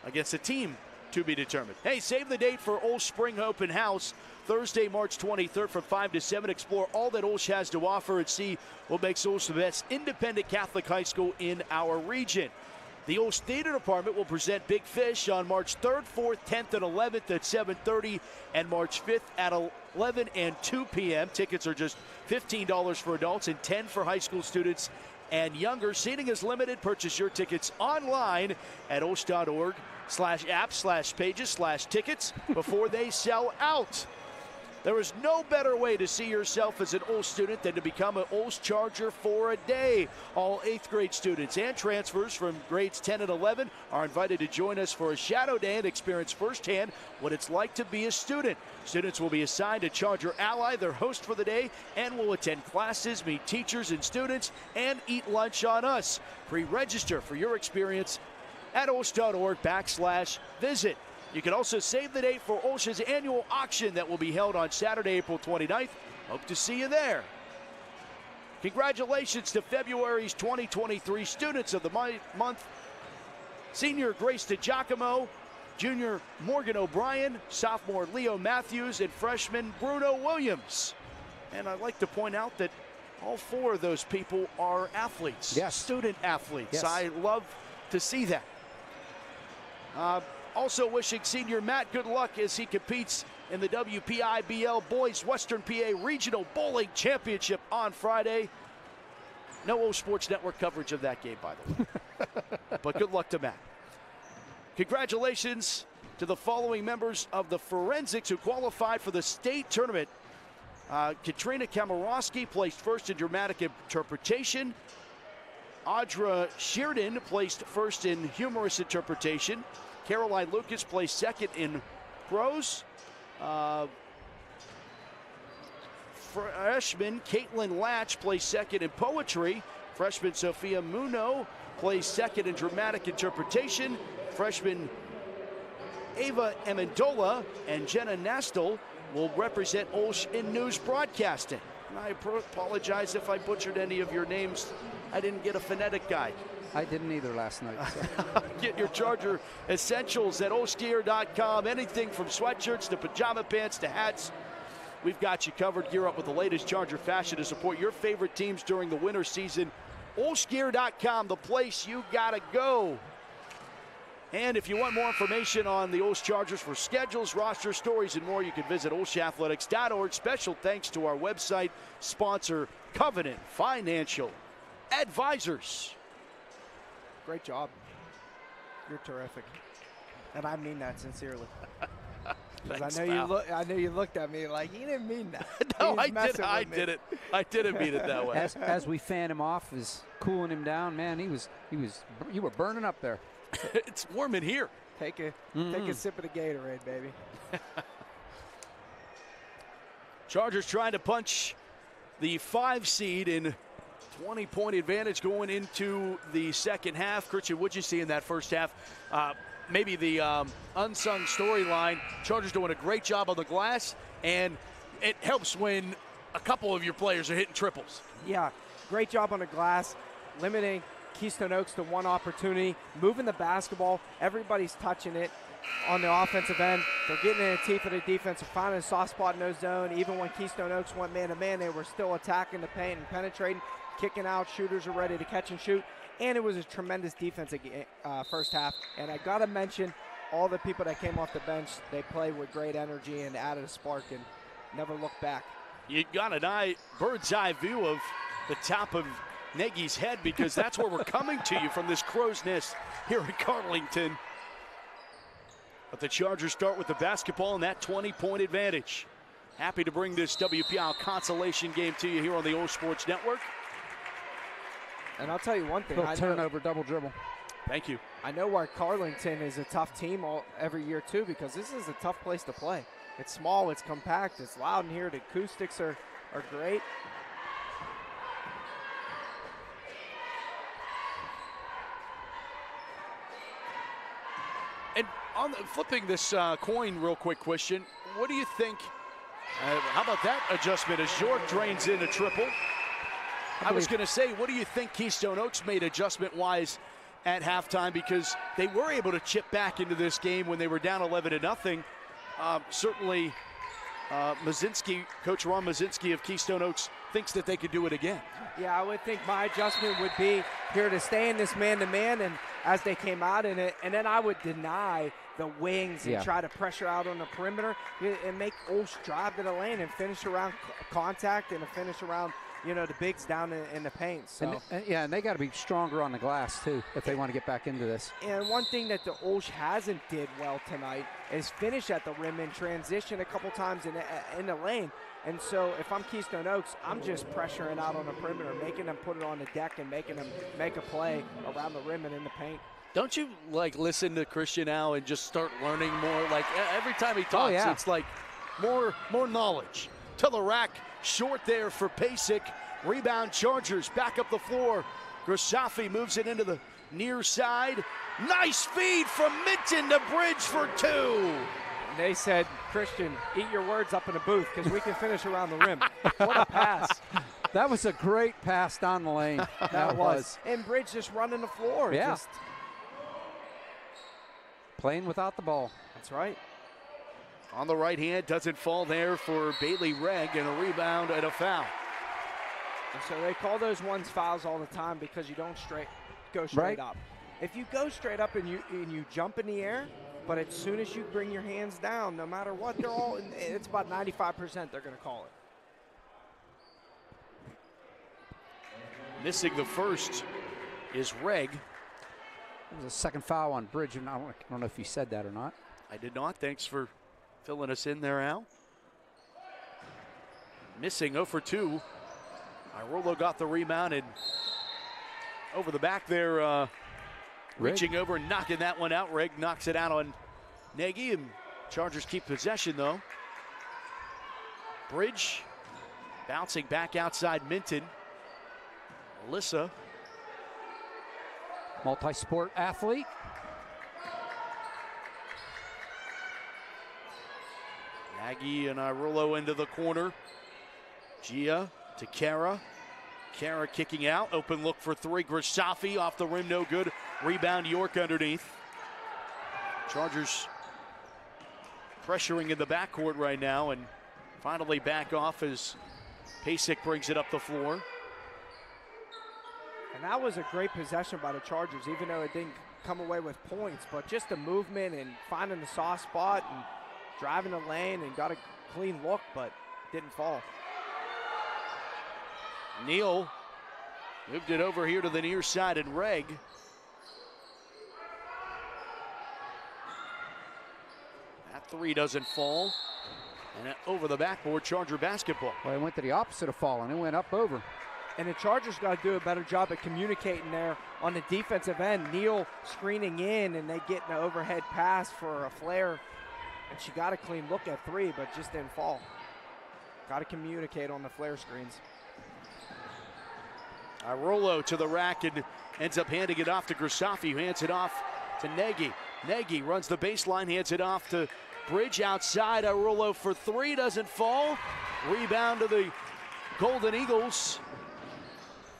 against a team to be determined. Hey, save the date for OLSH Spring Open House, Thursday, March 23rd from 5 to 7. Explore all that OLSH has to offer and see what makes OLSH the best independent Catholic high school in our region. The OLSH Theater Department will present Big Fish on March 3rd, 4th, 10th, and 11th at 7:30, and March 5th at 11 and 2 p.m. Tickets are just $15 for adults and $10 for high school students and younger. Seating is limited. Purchase your tickets online at olsh.org/apps/pages/tickets before they sell out. There is no better way to see yourself as an OLSH student than to become an OLSH Charger for a day. All 8th grade students and transfers from grades 10 and 11 are invited to join us for a shadow day and experience firsthand what it's like to be a student. Students will be assigned a Charger ally, their host for the day, and will attend classes, meet teachers and students, and eat lunch on us. Pre-register for your experience at olsh.org/visit. You can also save the date for OLSH's annual auction that will be held on Saturday, April 29th. Hope to see you there. Congratulations to February's 2023 Students of the Month. Senior Grace DiGiacomo, Junior Morgan O'Brien, Sophomore Leo Matthews, and Freshman Bruno Williams. And I'd like to point out that all 4 of those people are athletes. Yes. Student athletes. Yes. I love to see that. Also wishing senior Matt good luck as he competes in the WPIAL Boys Western PA Regional Bowling Championship on Friday. No OLSH Sports Network coverage of that game, by the way. But good luck to Matt. Congratulations to the following members of the Forensics who qualified for the state tournament. Katrina Kamarowski placed first in dramatic interpretation. Audra Sheardon placed first in humorous interpretation. Caroline Lucas placed second in prose. Freshman Caitlin Latch placed second in poetry. Freshman Sophia Muno placed second in dramatic interpretation. Freshman Ava Amendola and Jenna Nastel will represent OLSH in news broadcasting. And I apologize if I butchered any of your names. I didn't get a phonetic guide. I didn't either last night. So. Get your Charger essentials at olshgear.com. Anything from sweatshirts to pajama pants to hats. We've got you covered. Gear up with the latest Charger fashion to support your favorite teams during the winter season. olshgear.com, the place you gotta go. And if you want more information on the OLSH Chargers for schedules, roster stories, and more, you can visit olshathletics.org. Special thanks to our website sponsor, Covenant Financial Advisors. Great job. You're terrific. And I mean that sincerely. Thanks, I know you looked at me like he didn't mean that. No, I didn't mean it that way. As we fan him off, is cooling him down, man. You were burning up there. It's warm in here. Take a sip of the Gatorade, baby. Chargers trying to punch the 5 seed in 20-point advantage going into the second half. Christian, what'd you see in that first half? Maybe the unsung storyline. Chargers doing a great job on the glass, and it helps when a couple of your players are hitting triples. Yeah, great job on the glass. limiting Keystone Oaks to one opportunity, moving the basketball. Everybody's touching it on the offensive end. They're getting in the teeth of the defense, finding a soft spot in their zone. Even when Keystone Oaks went man-to-man, they were still attacking the paint and penetrating, kicking out. Shooters are ready to catch and shoot. And it was a tremendous defensive first half. And I got to mention all the people that came off the bench. They played with great energy and added a spark and never looked back. You got a bird's eye view of the top of Nagy's head, because that's where we're coming to you from this crow's nest here in Carlington. But the Chargers start with the basketball and that 20-point advantage. Happy to bring this WPIAL consolation game to you here on the OLSH Sports Network. And I'll tell you one thing. Little turnover, double dribble. Thank you. I know why Carlington is a tough team every year too, because this is a tough place to play. It's small, it's compact, it's loud in here. The acoustics are great. And on flipping this coin real quick, question, what do you think? How about that adjustment as York drains in a triple? I was going to say, what do you think Keystone Oaks made adjustment-wise at halftime? Because they were able to chip back into this game when they were down 11-0. Certainly, Coach Ron Mazinski of Keystone Oaks thinks that they could do it again. Yeah, I would think my adjustment would be here to stay in this man-to-man, and as they came out in it, and then I would deny the wings and try to pressure out on the perimeter and make OLSH drive to the lane and finish around contact and a finish around, you know, the bigs down in the paint. So and they got to be stronger on the glass too if they want to get back into this. And one thing that the OLSH hasn't did well tonight is finish at the rim and transition a couple times in the lane. And so if I'm Keystone Oaks, I'm just pressuring out on the perimeter, making them put it on the deck and making them make a play around the rim and in the paint. Don't you listen to Christian now and just start learning more? Like every time he talks, it's like more knowledge. To the rack, short there for Pasek. Rebound Chargers, back up the floor. Grisafi moves it into the near side. Nice feed from Minton to Bridge for two. They said, Christian, eat your words up in the booth because we can finish around the rim. What a pass. That was a great pass down the lane. That was. And Bridge just running the floor. Yeah. Just playing without the ball. That's right. On the right hand, doesn't fall there for Bailey Reg, and a rebound and a foul. And so they call those ones fouls all the time because you don't go straight up. If you go straight up and you jump in the air, but as soon as you bring your hands down, no matter what, it's about 95% they're going to call it. Missing the first is Reg. It was a second foul on Bridge, and I don't know if you said that or not. I did not. Thanks for filling us in there, Al. Missing 0 for 2. Irolo got the rebound and over the back there, reaching over and knocking that one out. Reg knocks it out on Nagy, and Chargers keep possession though. Bridge bouncing back outside Minton. Alyssa. Multi-sport athlete. Nagy and Irolo into the corner. Gia to Kara. Kara kicking out. Open look for three. Grisafi off the rim, no good. Rebound York underneath. Chargers pressuring in the backcourt right now, and finally back off as Pasek brings it up the floor. And that was a great possession by the Chargers, even though it didn't come away with points. But just the movement and finding the soft spot and driving the lane and got a clean look, but didn't fall. Neal moved it over here to the near side, and Reg. That three doesn't fall. And over the backboard, Charger basketball. Well, it went to the opposite of falling. It went up over. And the Chargers got to do a better job at communicating there on the defensive end. Neal screening in, and they get an overhead pass for a flare. And she got a clean look at three, but just didn't fall. Got to communicate on the flare screens. Irolo to the rack and ends up handing it off to Grisafi, who hands it off to Nagy. Nagy runs the baseline, hands it off to Bridge outside. Irolo for three, doesn't fall. Rebound to the Golden Eagles.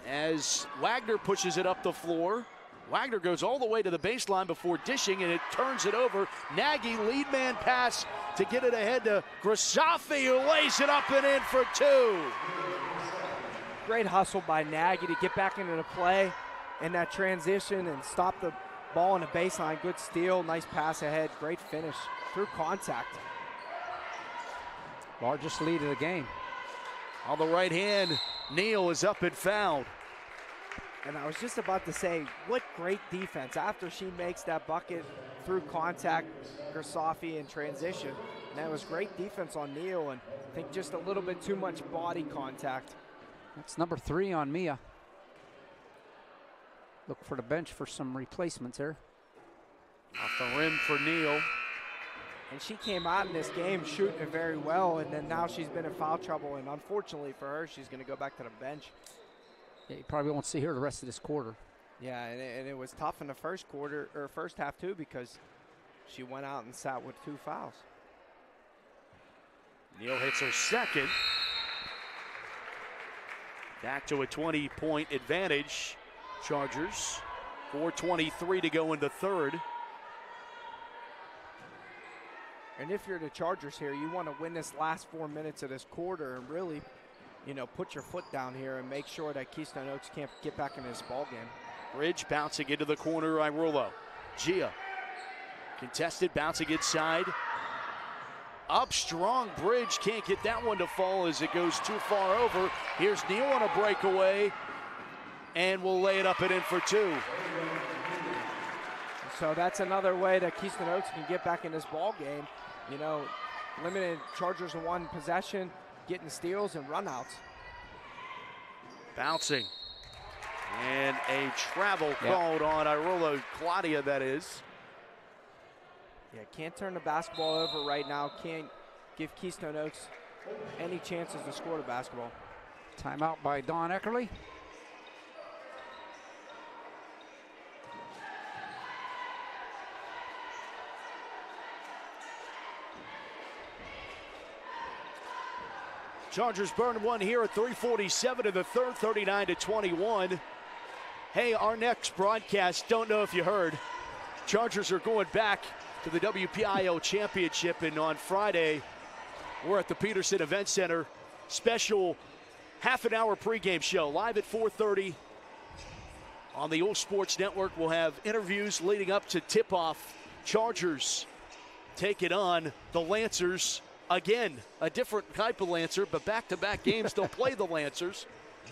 as Wagner pushes it up the floor. Wagner goes all the way to the baseline before dishing, and it turns it over. Nagy, lead man pass to get it ahead to Grisafi, who lays it up and in for two. Great hustle by Nagy to get back into the play in that transition and stop the ball on the baseline. Good steal, nice pass ahead, great finish through contact. Largest lead of the game. On the right hand, Neal is up and fouled. And I was just about to say, what great defense after she makes that bucket through contact, Grisafi in transition. And that was great defense on Neal, and I think just a little bit too much body contact. That's number 3 on Mia. Look for the bench for some replacements here. Off the rim for Neal. And she came out in this game shooting it very well, and then now she's been in foul trouble, and unfortunately for her, she's going to go back to the bench. Yeah, you probably won't see her the rest of this quarter. Yeah, and it was tough in the first quarter, or first half too, because she went out and sat with 2 fouls. Neal hits her second. Back to a 20-point advantage. Chargers. 4:23 to go in the third. And if you're the Chargers here, you want to win this last 4 minutes of this quarter and really, you know, put your foot down here and make sure that Keystone Oaks can't get back in this ball game. Bridge bouncing into the corner, Irullo. Gia. Contested, bouncing inside. Up strong, Bridge can't get that one to fall as it goes too far over. Here's Neal on a breakaway, and will lay it up and in for 2. So that's another way that Keystone Oaks can get back in this ball game. You know, limited Chargers in 1 possession, getting steals and runouts. Bouncing. And a travel called on Irullo, Claudia that is. Yeah, can't turn the basketball over right now. Can't give Keystone Oaks any chances to score the basketball. Timeout by Dawn Eckerly. Chargers burn 1 here at 3:47 in the third, 39-21. Hey, our next broadcast, don't know if you heard, Chargers are going back to the WPIAL Championship, and on Friday, we're at the Peterson Event Center. Special half-an-hour pregame show, live at 4:30 on the OLSH Sports Network. We'll have interviews leading up to tip-off. Chargers take it on the Lancers. Again, a different type of Lancer, but back-to-back games they'll play the Lancers.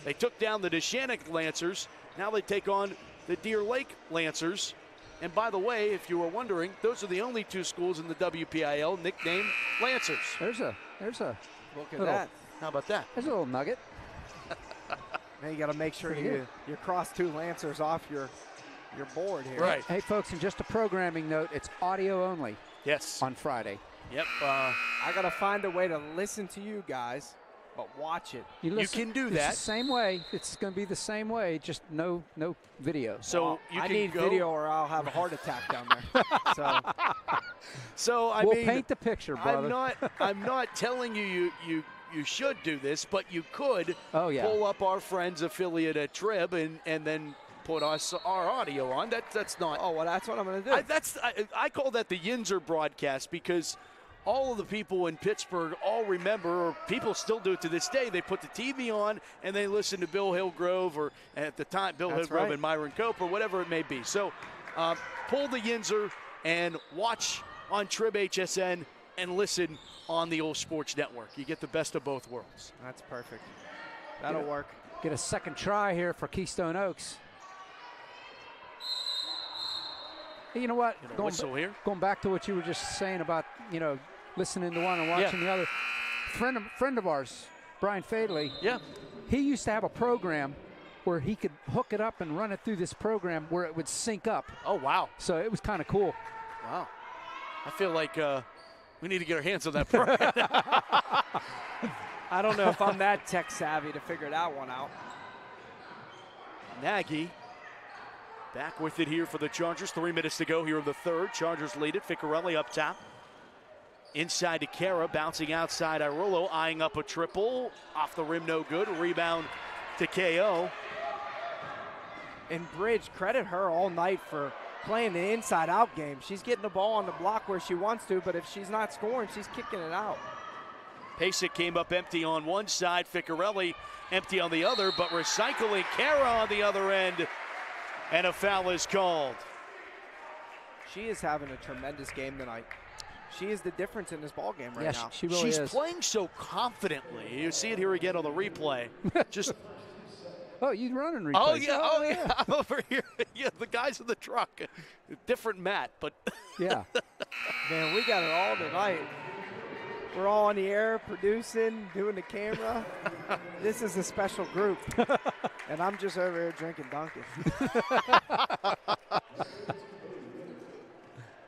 They took down the Neshannock Lancers. Now they take on the Deer Lake Lancers. And by the way, if you were wondering, those are the only 2 schools in the WPIL nicknamed Lancers. There's a Look at little, that. How about that? There's a little nugget. Now you got to make sure you cross 2 Lancers off your board here. Right. Hey, folks, and just a programming note, it's audio only Yes. on Friday. Yep. I got to find a way to listen to you guys, but watch it. You can do it's that. the same way. It's going to be the same way, just no video. So you I can need go, video or I'll have a heart attack down there. So I we'll mean, paint the picture, brother. I'm not telling you should do this, but you could pull up our friends affiliate at Trib and then put our audio on. That's not. Oh, well, that's what I'm going to do. I call that the Yinzer broadcast, because all of the people in Pittsburgh all remember, or people still do it to this day, they put the TV on and they listen to Bill Hillgrove, or at the time, Bill Hillgrove right. and Myron Cope, or whatever it may be. So pull the Yinzer and watch on Trib HSN and listen on the OLSH Sports Network. You get the best of both worlds. That's perfect. That'll work. Get a second try here for Keystone Oaks. Hey, you know what? Going back to what you were just saying about, listening to one and watching the other. Friend of ours, Brian Fadley. Yeah. He used to have a program where he could hook it up and run it through this program where it would sync up. Oh, wow. So it was kind of cool. Wow. I feel like we need to get our hands on that program. I don't know if I'm that tech savvy to figure that one out. Nagy back with it here for the Chargers. 3 minutes to go here in the third. Chargers lead it. Ficarelli up top. Inside to Kara, bouncing outside Irullo, eyeing up a triple. Off the rim, no good. Rebound to KO. And Bridge, credit her all night for playing the inside-out game. She's getting the ball on the block where she wants to, but if she's not scoring, she's kicking it out. Pasek came up empty on one side, Ficcarelli empty on the other, but recycling Kara on the other end, and a foul is called. She is having a tremendous game tonight. She is the difference in this ball game right now. She really She's is. playing so confidently. You see it here again on the replay. Just oh, you running replays. oh yeah. I'm over here. Yeah, the guys in the truck. Different mat, but yeah. Man, we got it all tonight. We're all on the air, producing, doing the camera. This is a special group. And I'm just over here drinking Dunkin'.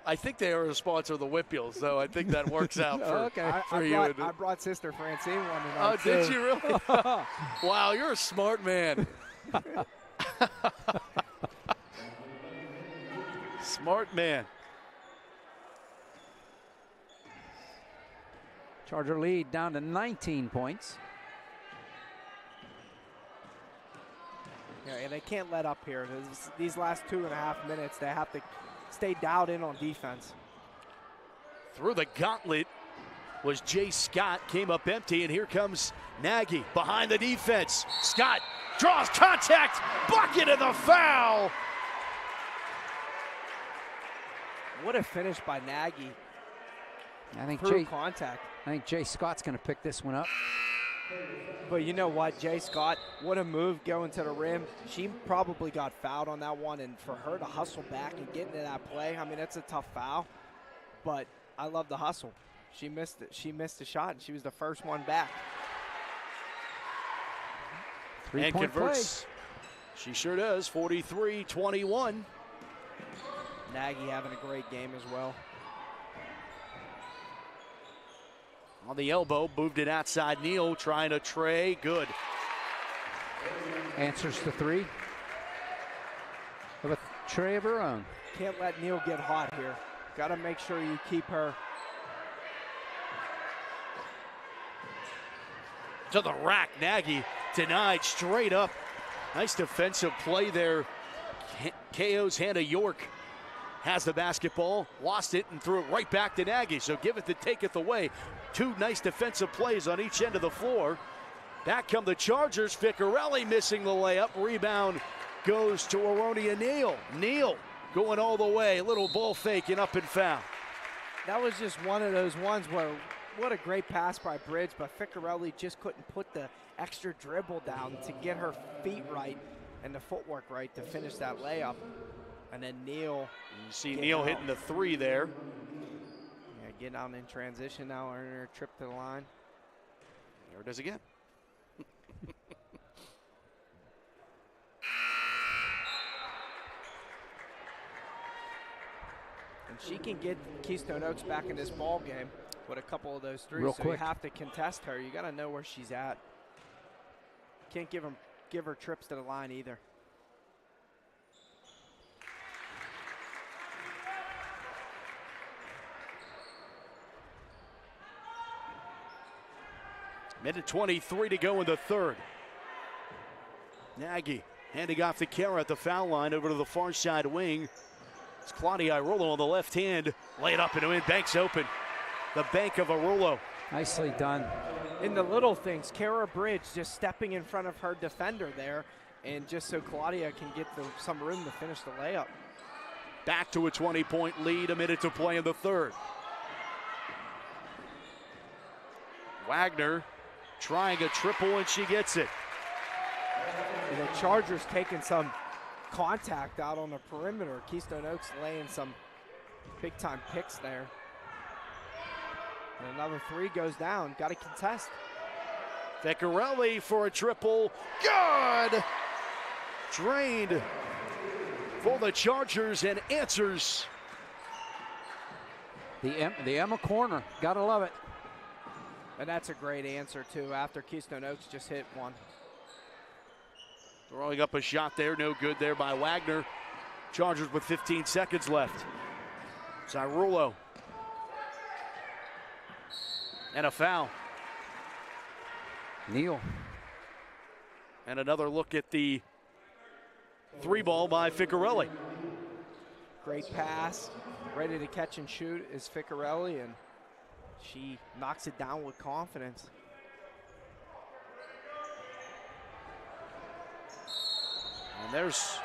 I think they are a sponsor of the WPIAL, so I think that works out for, for you. I brought Sister Francine one tonight. Oh, did you really? Wow, you're a smart man. Smart man. Charger lead down to 19 points. Yeah, and they can't let up here. These last 2.5 minutes, they have to stay dialed in on defense. Through the gauntlet was Jay Scott, came up empty, and here comes Nagy behind the defense. Scott draws contact, bucket and the foul. What a finish by Nagy. I think contact. I think Jay Scott's going to pick this one up. But you know what, Jay Scott, what a move going to the rim. She probably got fouled on that one, and for her to hustle back and get into that play, I mean, that's a tough foul. But I love the hustle. She missed it. She missed the shot, and she was the first one back. And converts. She sure does, 43-21. Nagy having a great game as well. On the elbow, moved it outside. Neal trying to tray. Good. Answers to three. With a tray of her own. Can't let Neal get hot here. Got to make sure you keep her. To the rack. Nagy denied straight up. Nice defensive play there. KO's Hannah York has the basketball, lost it, and threw it right back to Nagy. So give it to take it away. Two nice defensive plays on each end of the floor. Back come the Chargers. Ficcarelli missing the layup. Rebound goes to Aronia Neal. Neal going all the way. Little ball fake and up and foul. That was just one of those ones where what a great pass by Bridge, but Ficcarelli just couldn't put the extra dribble down to get her feet right and the footwork right to finish that layup. And then Neal. You see Neal hitting the three there. Yeah, getting out in transition now, earning her trip to the line. There it is again. And she can get Keystone Oaks back in this ball game with a couple of those threes. Real so quick. You have to contest her. You got to know where she's at. Can't give her trips to the line either. Minute 23 to go in the third. Nagy handing off to Kara at the foul line over to the far side wing. It's Claudia Irolo on the left hand. Lay it up and in. Banks open. The bank of Irolo. Nicely done. In the little things, Kara Bridge just stepping in front of her defender there, and just so Claudia can get some room to finish the layup. Back to a 20-point lead, a minute to play in the third. Wagner trying a triple, and she gets it. And the Chargers taking some contact out on the perimeter. Keystone Oaks laying some big-time picks there. And another three goes down. Got to contest. Ficcarelli for a triple. Good! Drained for the Chargers and answers. The Emma corner. Got to love it. And that's a great answer, too, after Keystone Oaks just hit one. Throwing up a shot there, no good there by Wagner. Chargers with 15 seconds left. Irolo. And a foul. Neal. And another look at the Three ball by Ficcarelli. Great pass, ready to catch and shoot is Ficcarelli, and she knocks it down with confidence. And there's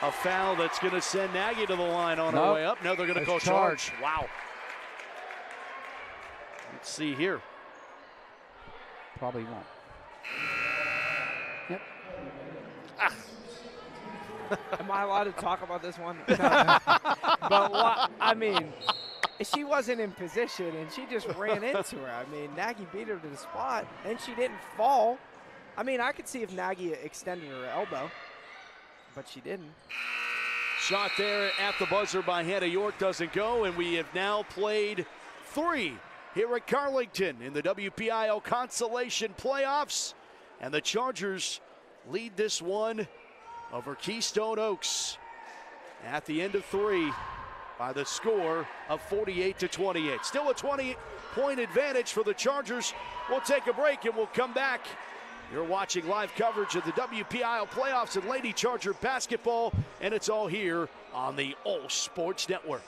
a foul that's going to send Nagy to the line on her way up. No, they're going to call charge. Wow. Let's see here. Probably won't. Yep. Ah. Am I allowed to talk about this one? But what, I mean, she wasn't in position and she just ran into her. I mean, Nagy beat her to the spot and she didn't fall. I mean, I could see if Nagy extended her elbow, but she didn't. Shot there at the buzzer by Hannah York doesn't go, and we have now played 3 here at Carlington in the WPIAL Consolation playoffs, and the Chargers lead this one over Keystone Oaks at the end of 3 by the score of 48-28. Still a 20-point advantage for the Chargers. We'll take a break and we'll come back. You're watching live coverage of the WPIAL playoffs and Lady Charger basketball, and it's all here on the OLSH Sports Network.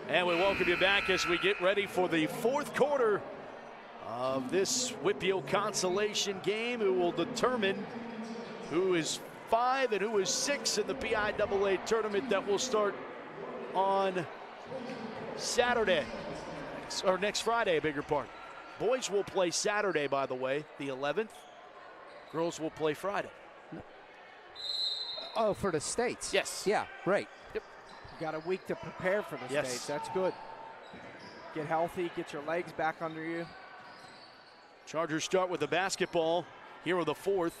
And we welcome you back as we get ready for the 4th quarter of this WPIAL Consolation game, who will determine who is 5 and who is 6 in the PIAA tournament that will start on Saturday, or next Friday, I beg your pardon. Boys will play Saturday, by the way, the 11th. Girls will play Friday. Oh, for the states? Yes. Yeah, right. Yep. You got a week to prepare for the States. That's good. Get healthy, get your legs back under you. Chargers start with the basketball here in the 4th.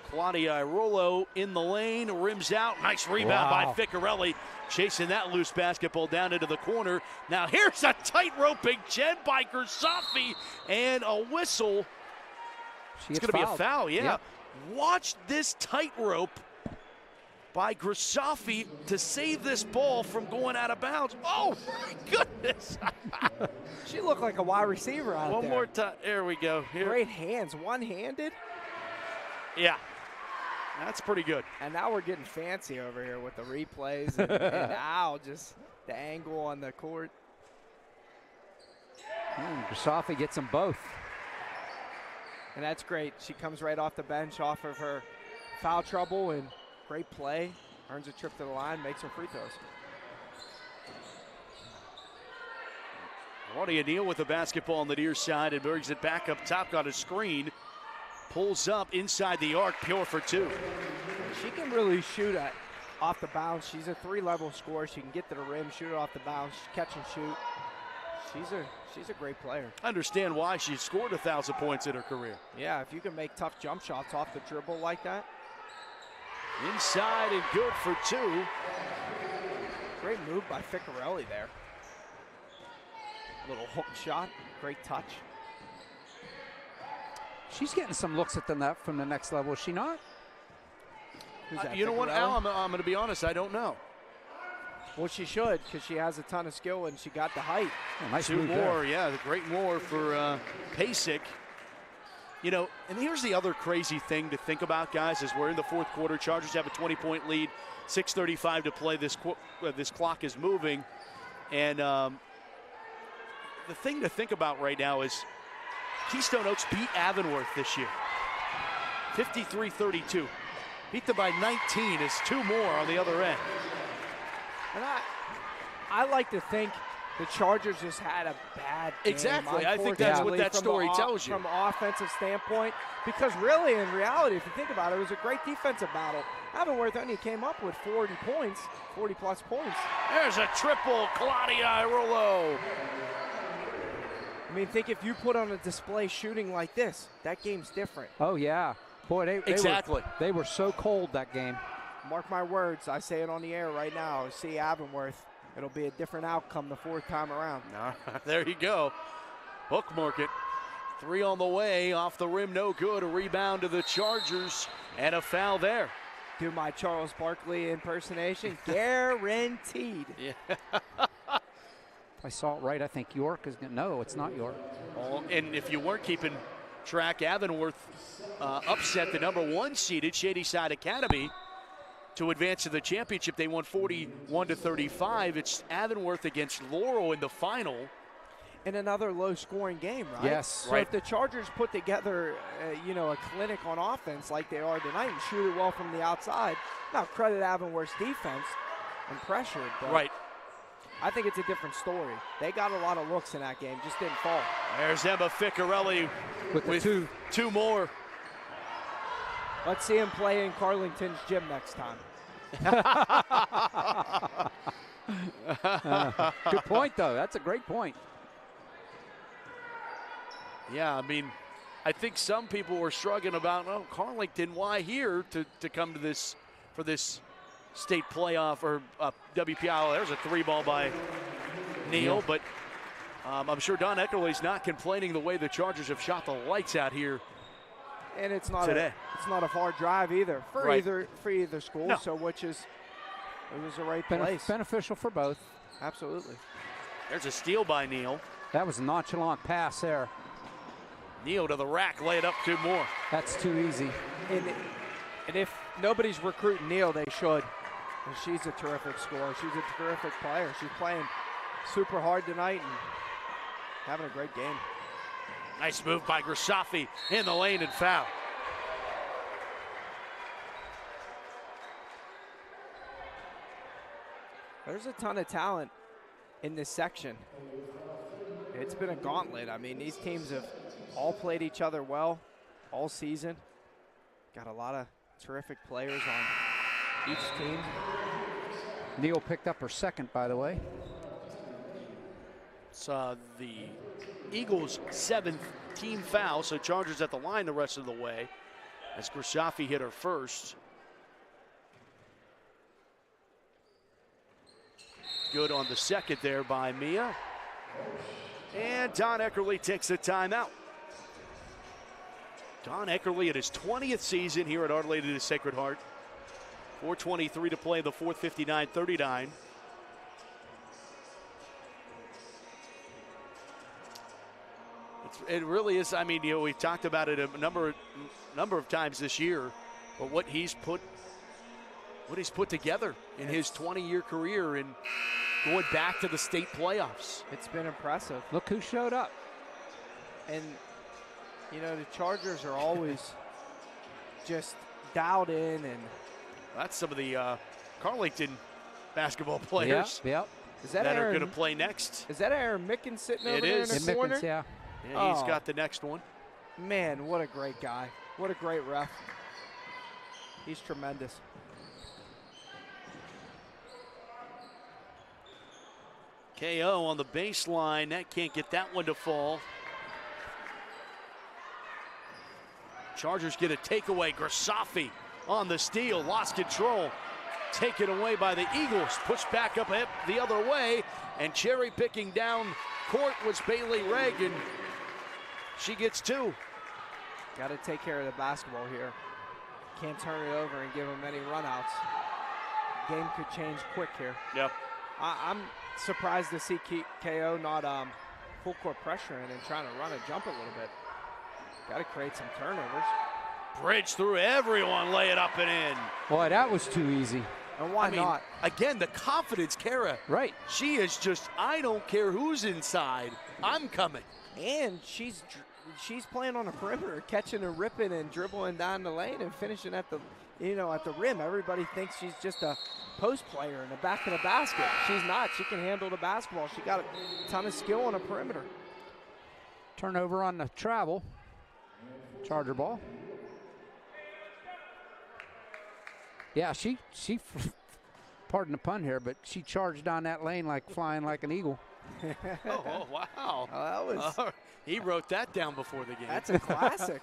Claudia Irolo in the lane, rims out. Nice rebound by Ficcarelli, chasing that loose basketball down into the corner. Now here's a tight roping Jen by Gersafi, and a whistle. It's going to be a foul, yeah. Yep. Watch this tightrope by Gersafi to save this ball from going out of bounds. Oh, my goodness. She looked like a wide receiver out there. One more time. There we go. Here. Great hands, one-handed. Yeah, that's pretty good. And now we're getting fancy over here with the replays. And now just the angle on the court. Gersafi gets them both. And that's great. She comes right off the bench off of her foul trouble, and great play, earns a trip to the line, makes her free throws. Claudia Neal with the basketball on the near side and brings it back up top, got a screen. Pulls up inside the arc, pure for 2. She can really shoot off the bounce. She's a 3-level scorer. She can get to the rim, shoot it off the bounce, catch and shoot. She's a great player. I understand why she scored 1,000 points in her career. Yeah, if you can make tough jump shots off the dribble like that. Inside and good for 2. Great move by Ficcarelli there. Little hook shot, great touch. She's getting some looks at the net from the next level, is she not? Who's that, you know what, Al? I'm going to be honest, I don't know. Well, she should, because she has a ton of skill and she got the height. Oh, nice 2 more, yeah, the great more for Pasek. You know, and here's the other crazy thing to think about, guys, is we're in the 4th quarter. Chargers have a 20-point lead, 6:35 to play. This clock is moving. And the thing to think about right now is Keystone Oaks beat Avonworth this year, 53-32. Beat them by 19 is 2 more on the other end. And I like to think the Chargers just had a bad game. Exactly. I think that's what that story tells you. From an offensive standpoint, because really, in reality, if you think about it, it was a great defensive battle. Avonworth only came up with 40 points, 40-plus points. There's a triple, Claudia Irolo. I mean, think if you put on a display shooting like this, that game's different. Oh, yeah. Boy, they were so cold that game. Mark my words, I say it on the air right now. See Avonworth, it'll be a different outcome the fourth time around. There you go. Bookmark it. 3 on the way, off the rim, no good. A rebound to the Chargers, and a foul there. Do my Charles Barkley impersonation, guaranteed. Yeah. I saw it right. I think York is going to. No, it's not York. Oh, and if you weren't keeping track, Avonworth upset the #1 seeded Shadyside Academy to advance to the championship. They won 41-35. It's Avonworth against Laurel in the final. In another low-scoring game, right? Yes. So if the Chargers put together, a clinic on offense like they are tonight and shoot it well from the outside, now credit Avonworth's defense and pressure. But right. I think it's a different story. They got a lot of looks in that game, just didn't fall. There's Emma Ficcarelli with two more. Let's see him play in Carlington's gym next time. Good point, though. That's a great point. Yeah, I mean, I think some people were struggling about, Carlington, why here to come to this for this state playoff or WPIAL. There's a 3-ball by Neal, but I'm sure Don Eckerley's not complaining the way the Chargers have shot the lights out here. And it's not today. It's not a far drive either for either school. No. So it was the right place. Beneficial for both. Absolutely. There's a steal by Neal. That was a nonchalant pass there. Neal to the rack, lay it up 2 more. That's too easy. And if nobody's recruiting Neal, they should. And she's a terrific scorer. She's a terrific player. She's playing super hard tonight and having a great game. Nice move by Grisafi in the lane and foul. There's a ton of talent in this section. It's been a gauntlet. I mean, these teams have all played each other well all season. Got a lot of terrific players on each team. Neal picked up her second, by the way. It's the Eagles' 7th team foul, so Chargers at the line the rest of the way as Grisafi hit her first. Good on the second there by Mia. And Don Eckerley takes a timeout. Don Eckerley at his 20th season here at Our Lady of the Sacred Heart. 4:23 to play in the fourth, 59-39. It really is. I mean, we've talked about it a number of times this year, but what he's put together in his 20-year career and going back to the state playoffs. It's been impressive. Look who showed up. And, the Chargers are always just dialed in. And that's some of the Carlington basketball players yep. that are going to play next. Is that Aaron Mickens sitting over there in the Mickens, corner? Yeah. Yeah, he's got the next one. Man, what a great guy. What a great ref. He's tremendous. KO on the baseline. That can't get that one to fall. Chargers get a takeaway. Grisafi on the steal. Lost control. Taken away by the Eagles. Pushed back up the other way. And cherry picking down court was Bailey Reagan. She gets 2. Got to take care of the basketball here. Can't turn it over and give them any runouts. Game could change quick here. Yep. I'm surprised to see KO not full court pressure in and trying to run a jump a little bit. Got to create some turnovers. Bridge through everyone, lay it up and in. Boy, that was too easy. And why not? Again, the confidence, Kara. Right. She is just, I don't care who's inside, I'm coming. And she's playing on the perimeter, catching and ripping and dribbling down the lane and finishing at the rim. Everybody thinks she's just a post player in the back of the basket. She's not. She can handle the basketball. She got a ton of skill on the perimeter. Turnover on the travel. Charger ball. Yeah, she pardon the pun here, but she charged down that lane like flying like an eagle. Oh, wow. That was, he wrote that down before the game. That's a classic.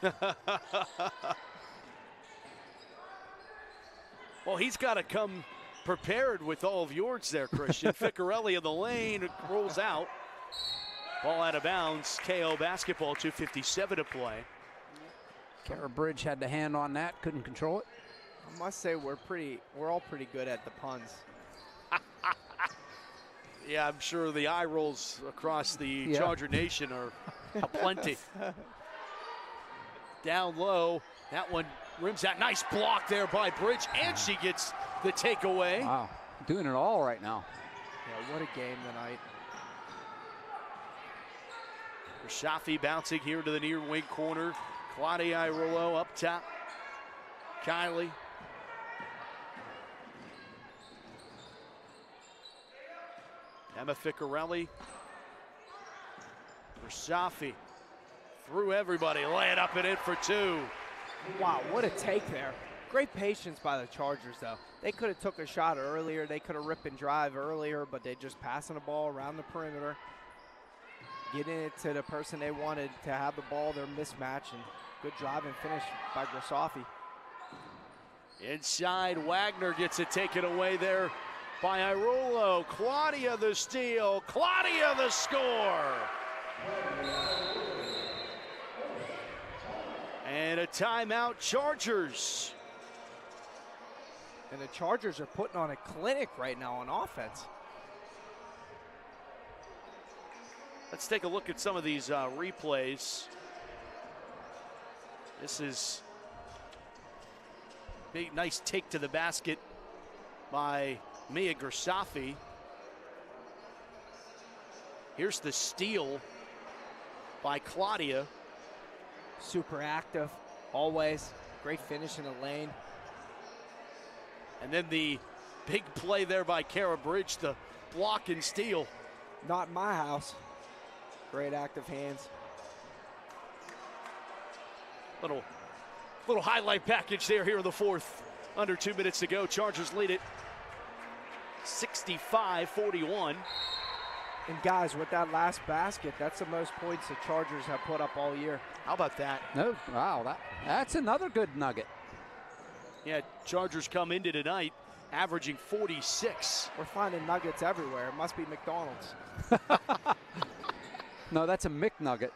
Well, he's got to come prepared with all of yours there, Christian. Ficcarelli in the lane, rolls out. Ball out of bounds. KO basketball, 2:57 to play. Kara Bridge had the hand on that, couldn't control it. I must say we're all pretty good at the puns. Yeah, I'm sure the eye rolls across the Charger Nation are aplenty. Down low, that one rims out. Nice block there by Bridge, and she gets the takeaway. Wow, doing it all right now. Yeah, what a game tonight. Shafi bouncing here to the near wing corner. Claudia Irolo up top. Kylie. Emma Ficcarelli. Shafi. Through everybody, lay it up and in for two. Wow, what a take there. Great patience by the Chargers, though. They could have took a shot earlier. They could have rip and drive earlier, but they just passing the ball around the perimeter, getting it to the person they wanted to have the ball, their mismatch, and good drive and finish by Grisafi. Inside, Wagner gets it taken away there by Irolo. Claudia the steal, Claudia the score. And a timeout, Chargers. And the Chargers are putting on a clinic right now on offense. Let's take a look at some of these replays. This is big, nice take to the basket by Mia Grisafi. Here's the steal by Claudia. Super active, always. Great finish in the lane. And then the big play there by Kara Bridge, the block and steal. Not in my house. Great active hands. Little highlight package there here in the fourth. Under 2 minutes to go. Chargers lead it 65-41. And guys, with that last basket, that's the most points the Chargers have put up all year. How about that? No, wow, that's another good nugget. Yeah, Chargers come into tonight averaging 46. We're finding nuggets everywhere. It must be McDonald's. No, that's a McNugget.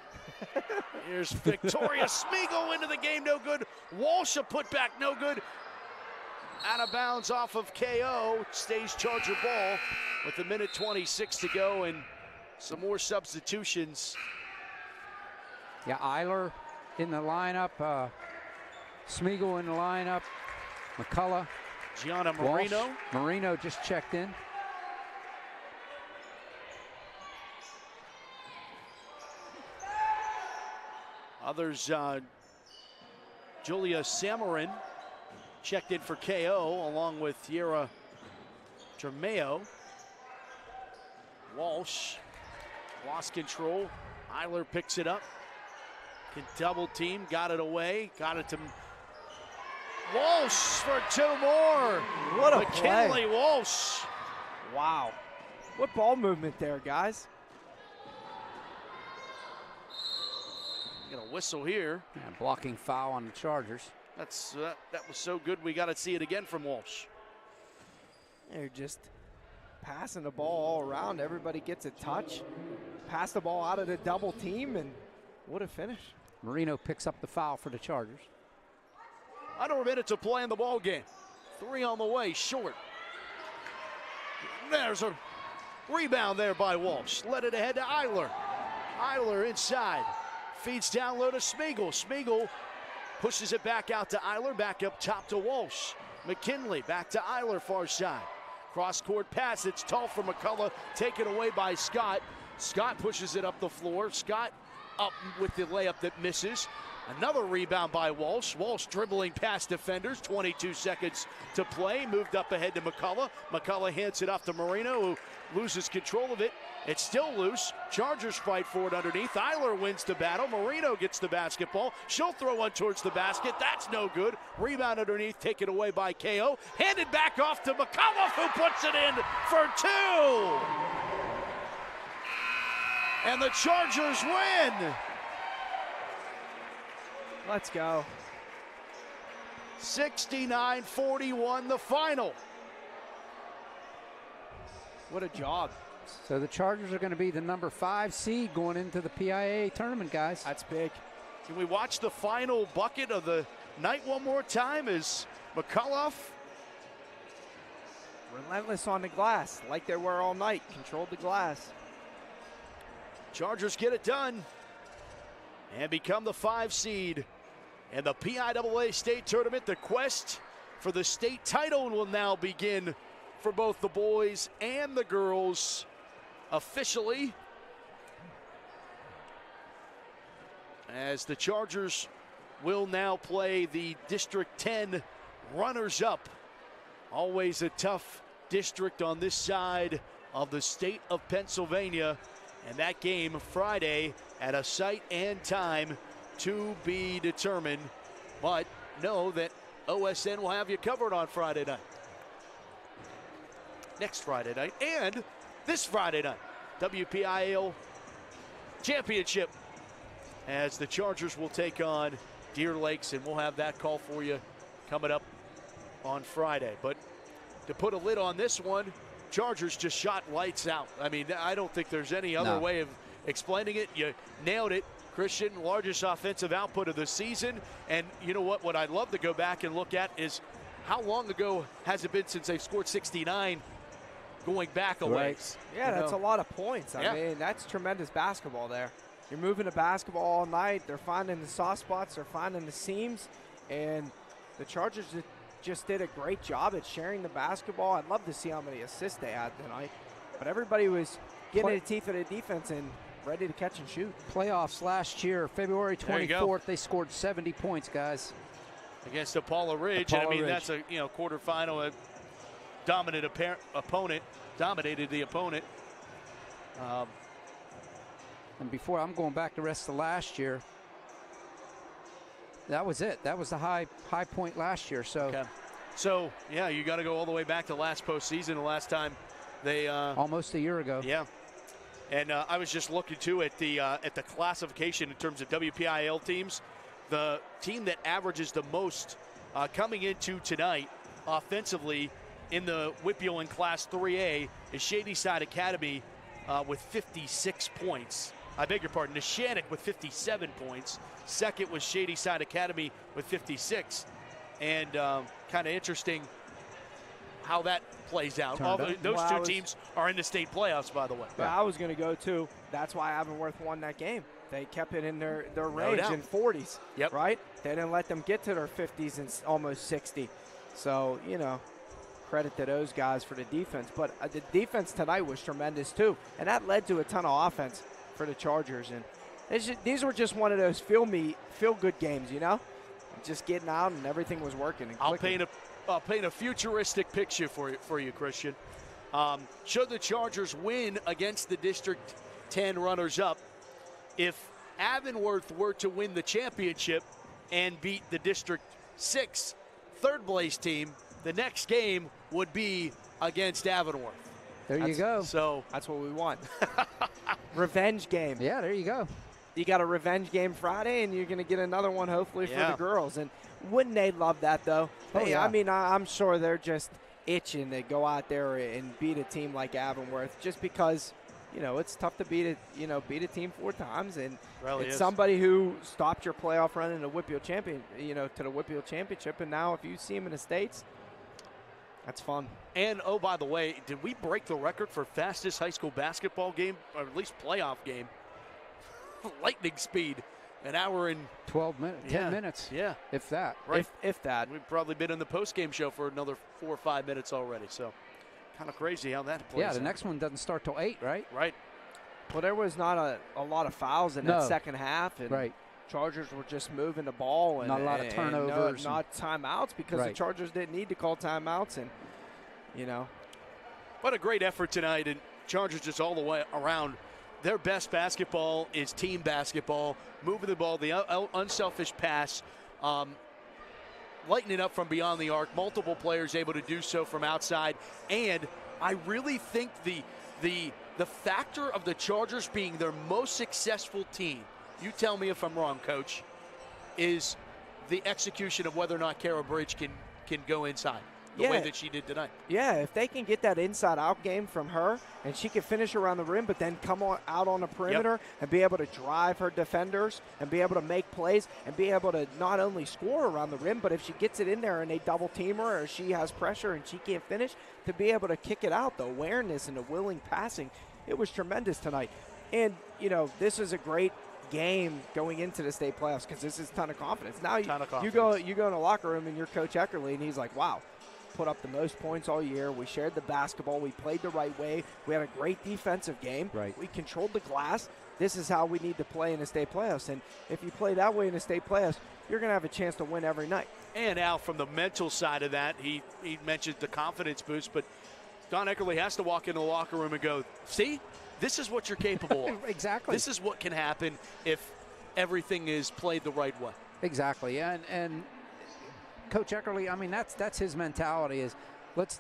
Here's Victoria Smeagol into the game, no good. Walsh a putback, no good. Out of bounds off of KO. Stays Charger ball with 1:26 to go and some more substitutions. Yeah, Eiler in the lineup. Smeagol in the lineup. McCullough. Gianna Marino. Walsh. Marino just checked in. Others, Julia Samarin checked in for KO along with Yera Germeo. Walsh lost control. Eiler picks it up. Can double team, got it away, got it to Walsh for two more. What a McKinley play. Walsh. Wow. What ball movement there, guys. Get a whistle here. And blocking foul on the Chargers. That was so good we got to see it again from Walsh. They're just passing the ball all around. Everybody gets a touch. Pass the ball out of the double team, and what a finish. Marino picks up the foul for the Chargers. Under a minute to play in the ball game. 3 on the way, short. There's a rebound there by Walsh. Let it ahead to Eiler. Eiler inside. Feeds down low to Smeagol. Smeagol pushes it back out to Eiler. Back up top to Walsh. McKinley back to Eiler, far side. Cross-court pass. It's tall for McCullough. Taken away by Scott. Scott pushes it up the floor. Scott up with the layup that misses. Another rebound by Walsh. Walsh dribbling past defenders. 22 seconds to play. Moved up ahead to McCullough. McCullough hands it off to Marino, who loses control of it. It's still loose. Chargers fight for it underneath. Eiler wins the battle. Marino gets the basketball. She'll throw one towards the basket. That's no good. Rebound underneath, taken away by KO. Handed back off to McCullough, who puts it in for two. And the Chargers win. Let's go. 69-41 the final. What a job. So the Chargers are going to be the number 5 seed going into the PIAA tournament, guys. That's big. Can we watch the final bucket of the night one more time as McCullough, relentless on the glass, like they were all night, controlled the glass. Chargers get it done and become the 5 seed. And the PIAA state tournament, the quest for the state title will now begin for both the boys and the girls officially, as the Chargers will now play the District 10 runners-up. Always a tough district on this side of the state of Pennsylvania. And that game Friday at a site and time to be determined. But know that OSN will have you covered on Friday night. Next Friday night and this Friday night. WPIAL Championship as the Chargers will take on Deer Lakes, and we'll have that call for you coming up on Friday. But to put a lid on this one, Chargers just shot lights out. I mean, I don't think there's any other way of explaining it. You nailed it, Christian. Largest offensive output of the season. And you know what I'd love to go back and look at is how long ago has it been since they've scored 69 going back a ways? Yeah, that's a lot of points. I mean, that's tremendous basketball there. You're moving the basketball all night. They're finding the soft spots. They're finding the seams. And the Chargers just did a great job at sharing the basketball. I'd love to see how many assists they had tonight. But everybody was getting the teeth of the defense and ready to catch and shoot. Playoffs last year, February 24th, they scored 70 points, guys. Against Apollo Ridge. That's a quarterfinal. A dominant opponent. Dominated the opponent. And before, I'm going back the rest of last year. That was it. That was the high point last year. So, yeah, you got to go all the way back to last postseason. The last time they almost a year ago. Yeah, and I was just looking too at the classification in terms of WPIAL teams. The team that averages the most coming into tonight offensively in the WPIAL in Class 3A is Shadyside Academy with 56 points. I beg your pardon, Neshannock with 57 points. Second was Shadyside Academy with 56. And kind of interesting how that plays out. Those two teams are in the state playoffs, by the way. Yeah, I was going to go too. That's why Avonworth won that game. They kept it in their range in 40s, right? They didn't let them get to their 50s and almost 60. So, credit to those guys for the defense. But the defense tonight was tremendous too. And that led to a ton of offense for the Chargers. And these were just one of those feel-good games, just getting out and everything was working. And I'll paint a futuristic picture for you, Christian. Should the Chargers win against the District 10 runners-up, if Avonworth were to win the championship and beat the District 6 third-place team, the next game would be against Avonworth. There you go. So that's what we want. Revenge game. Yeah, there you go. You got a revenge game Friday, and you're going to get another one hopefully for the girls. And wouldn't they love that, though? I mean, I'm sure they're just itching to go out there and beat a team like Avonworth, just because, it's tough to beat a team 4 times, and it's somebody who stopped your playoff run in the WPIAL champion, to the WPIAL championship. And now, if you see them in the States, that's fun. And, oh, by the way, did we break the record for fastest high school basketball game, or at least playoff game? Lightning speed, an hour and 12 minutes, 10 minutes. Yeah. If that. Right. If that. We've probably been in the post-game show for another 4 or 5 minutes already, so kind of crazy how that plays out. Yeah, the next one doesn't start till 8, right? Right. Well, there was not a lot of fouls in that second half. And Chargers were just moving the ball. And not a lot of turnovers. Not timeouts, because the Chargers didn't need to call timeouts. And, What a great effort tonight. And Chargers just all the way around. Their best basketball is team basketball, moving the ball, the unselfish pass, lighting it up from beyond the arc, multiple players able to do so from outside. And I really think the factor of the Chargers being their most successful team, you tell me if I'm wrong, Coach, is the execution of whether or not Kara Bridge can go inside the way that she did tonight. Yeah, if they can get that inside-out game from her, and she can finish around the rim, but then come out on the perimeter and be able to drive her defenders and be able to make plays and be able to not only score around the rim, but if she gets it in there and they double-team her or she has pressure and she can't finish, to be able to kick it out, the awareness and the willing passing, it was tremendous tonight. And, you know, this is a great game going into the state playoffs because this is a ton of confidence. Now you go in the locker room and you're Coach Eckerly, and he's like, wow, put up the most points all year. We shared the basketball. We played the right way. We had a great defensive game. Right. We controlled the glass. This is how we need to play in the state playoffs. And if you play that way in the state playoffs, you're going to have a chance to win every night. And Al, from the mental side of that, he mentioned the confidence boost, but Don Eckerly has to walk into the locker room and go, see, this is what you're capable of. Exactly. This is what can happen if everything is played the right way. Exactly. And Coach Eckerly, I mean, that's his mentality is let's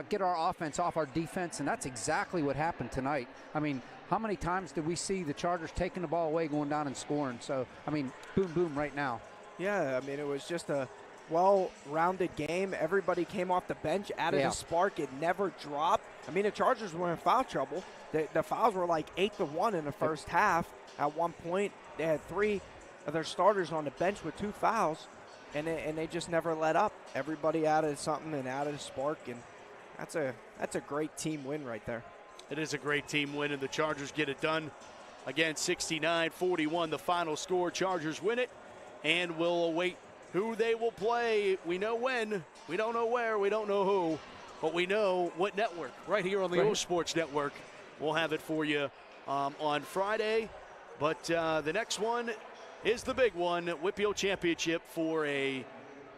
get our offense off our defense, and that's exactly what happened tonight. I mean, how many times did we see the Chargers taking the ball away, going down and scoring? So, I mean, boom, boom right now. Yeah, I mean, it was just a well-rounded game. Everybody came off the bench, added a spark. It never dropped. I mean, the Chargers were in foul trouble. The fouls were like 8-1 in the first half. At one point, they had 3 of their starters on the bench with 2 fouls. And they just never let up. Everybody added something and added a spark, and that's a great team win right there. It is a great team win, and the Chargers get it done. Again, 69-41, the final score. Chargers win it, and we'll await who they will play. We know when. We don't know where. We don't know who. But we know what network. Right here on the OLSH Sports Network. We'll have it for you on Friday. But the next one is the big one, WPIAL Championship for a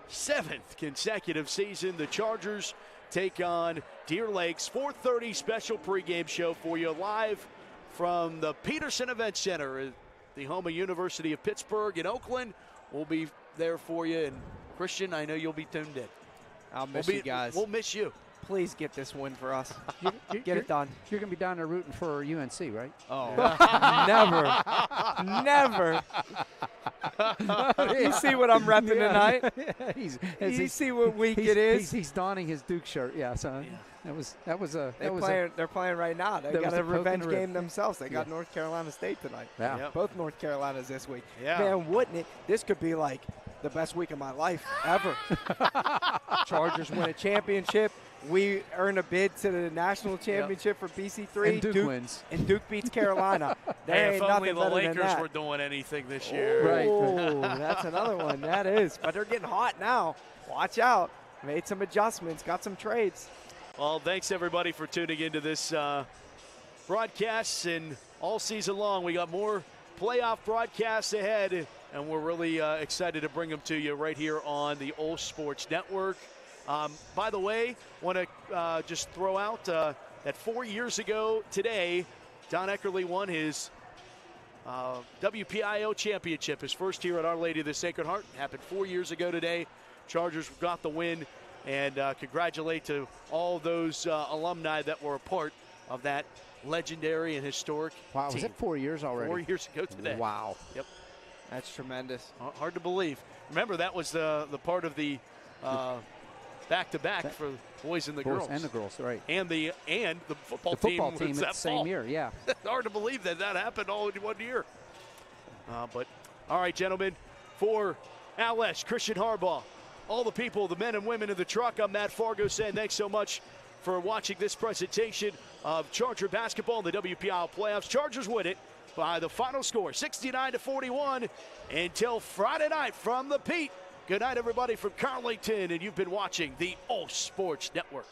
7th consecutive season. The Chargers take on Deer Lakes. 4:30 special pregame show for you live from the Peterson Event Center, the home of University of Pittsburgh in Oakland. We'll be there for you. And Christian, I know you'll be tuned in. I'll miss you guys. We'll miss you. Please get this win for us. Get it done. You're going to be down there rooting for UNC, right? Oh, never. You see what I'm repping tonight? You see what week it is? He's donning his Duke shirt. Yeah, so they're playing right now. They got a revenge game themselves. They got North Carolina State tonight. Yeah. Yep. Both North Carolinas this week. Yeah. Man, wouldn't it? This could be like the best week of my life ever. Chargers win a championship. We earn a bid to the national championship for BC3. And Duke wins. And Duke beats Carolina. There ain't if only nothing the better than Lakers that. were doing anything this year. Right. Oh, that's another one. That is. But they're getting hot now. Watch out. Made some adjustments. Got some trades. Well, thanks, everybody, for tuning into this broadcast. And all season long, we got more playoff broadcasts ahead. And we're really excited to bring them to you right here on the OLSH Sports Network. By the way, want to just throw out that 4 years ago today, Don Eckerly won his WPIAL championship, his first year at Our Lady of the Sacred Heart. Happened 4 years ago today. Chargers got the win, and congratulate to all those alumni that were a part of that legendary and historic Wow, team. was it 4 years already? 4 years ago today. Wow. Yep. That's tremendous. Hard to believe. Remember, that was the part of the back-to-back for the boys and the girls. And the girls, right. And the football The football team was at that the same fall. year, yeah. Hard to believe that happened all in 1 year. But, all right, gentlemen, for OLSH, Christian Harbaugh, all the people, the men and women in the truck, I'm Matt Fargo saying thanks so much for watching this presentation of Charger basketball in the WPIAL playoffs. Chargers win it by the final score, 69-41, until Friday night from the Pete. Good night, everybody, from Carlington, and you've been watching the OLSH Sports Network.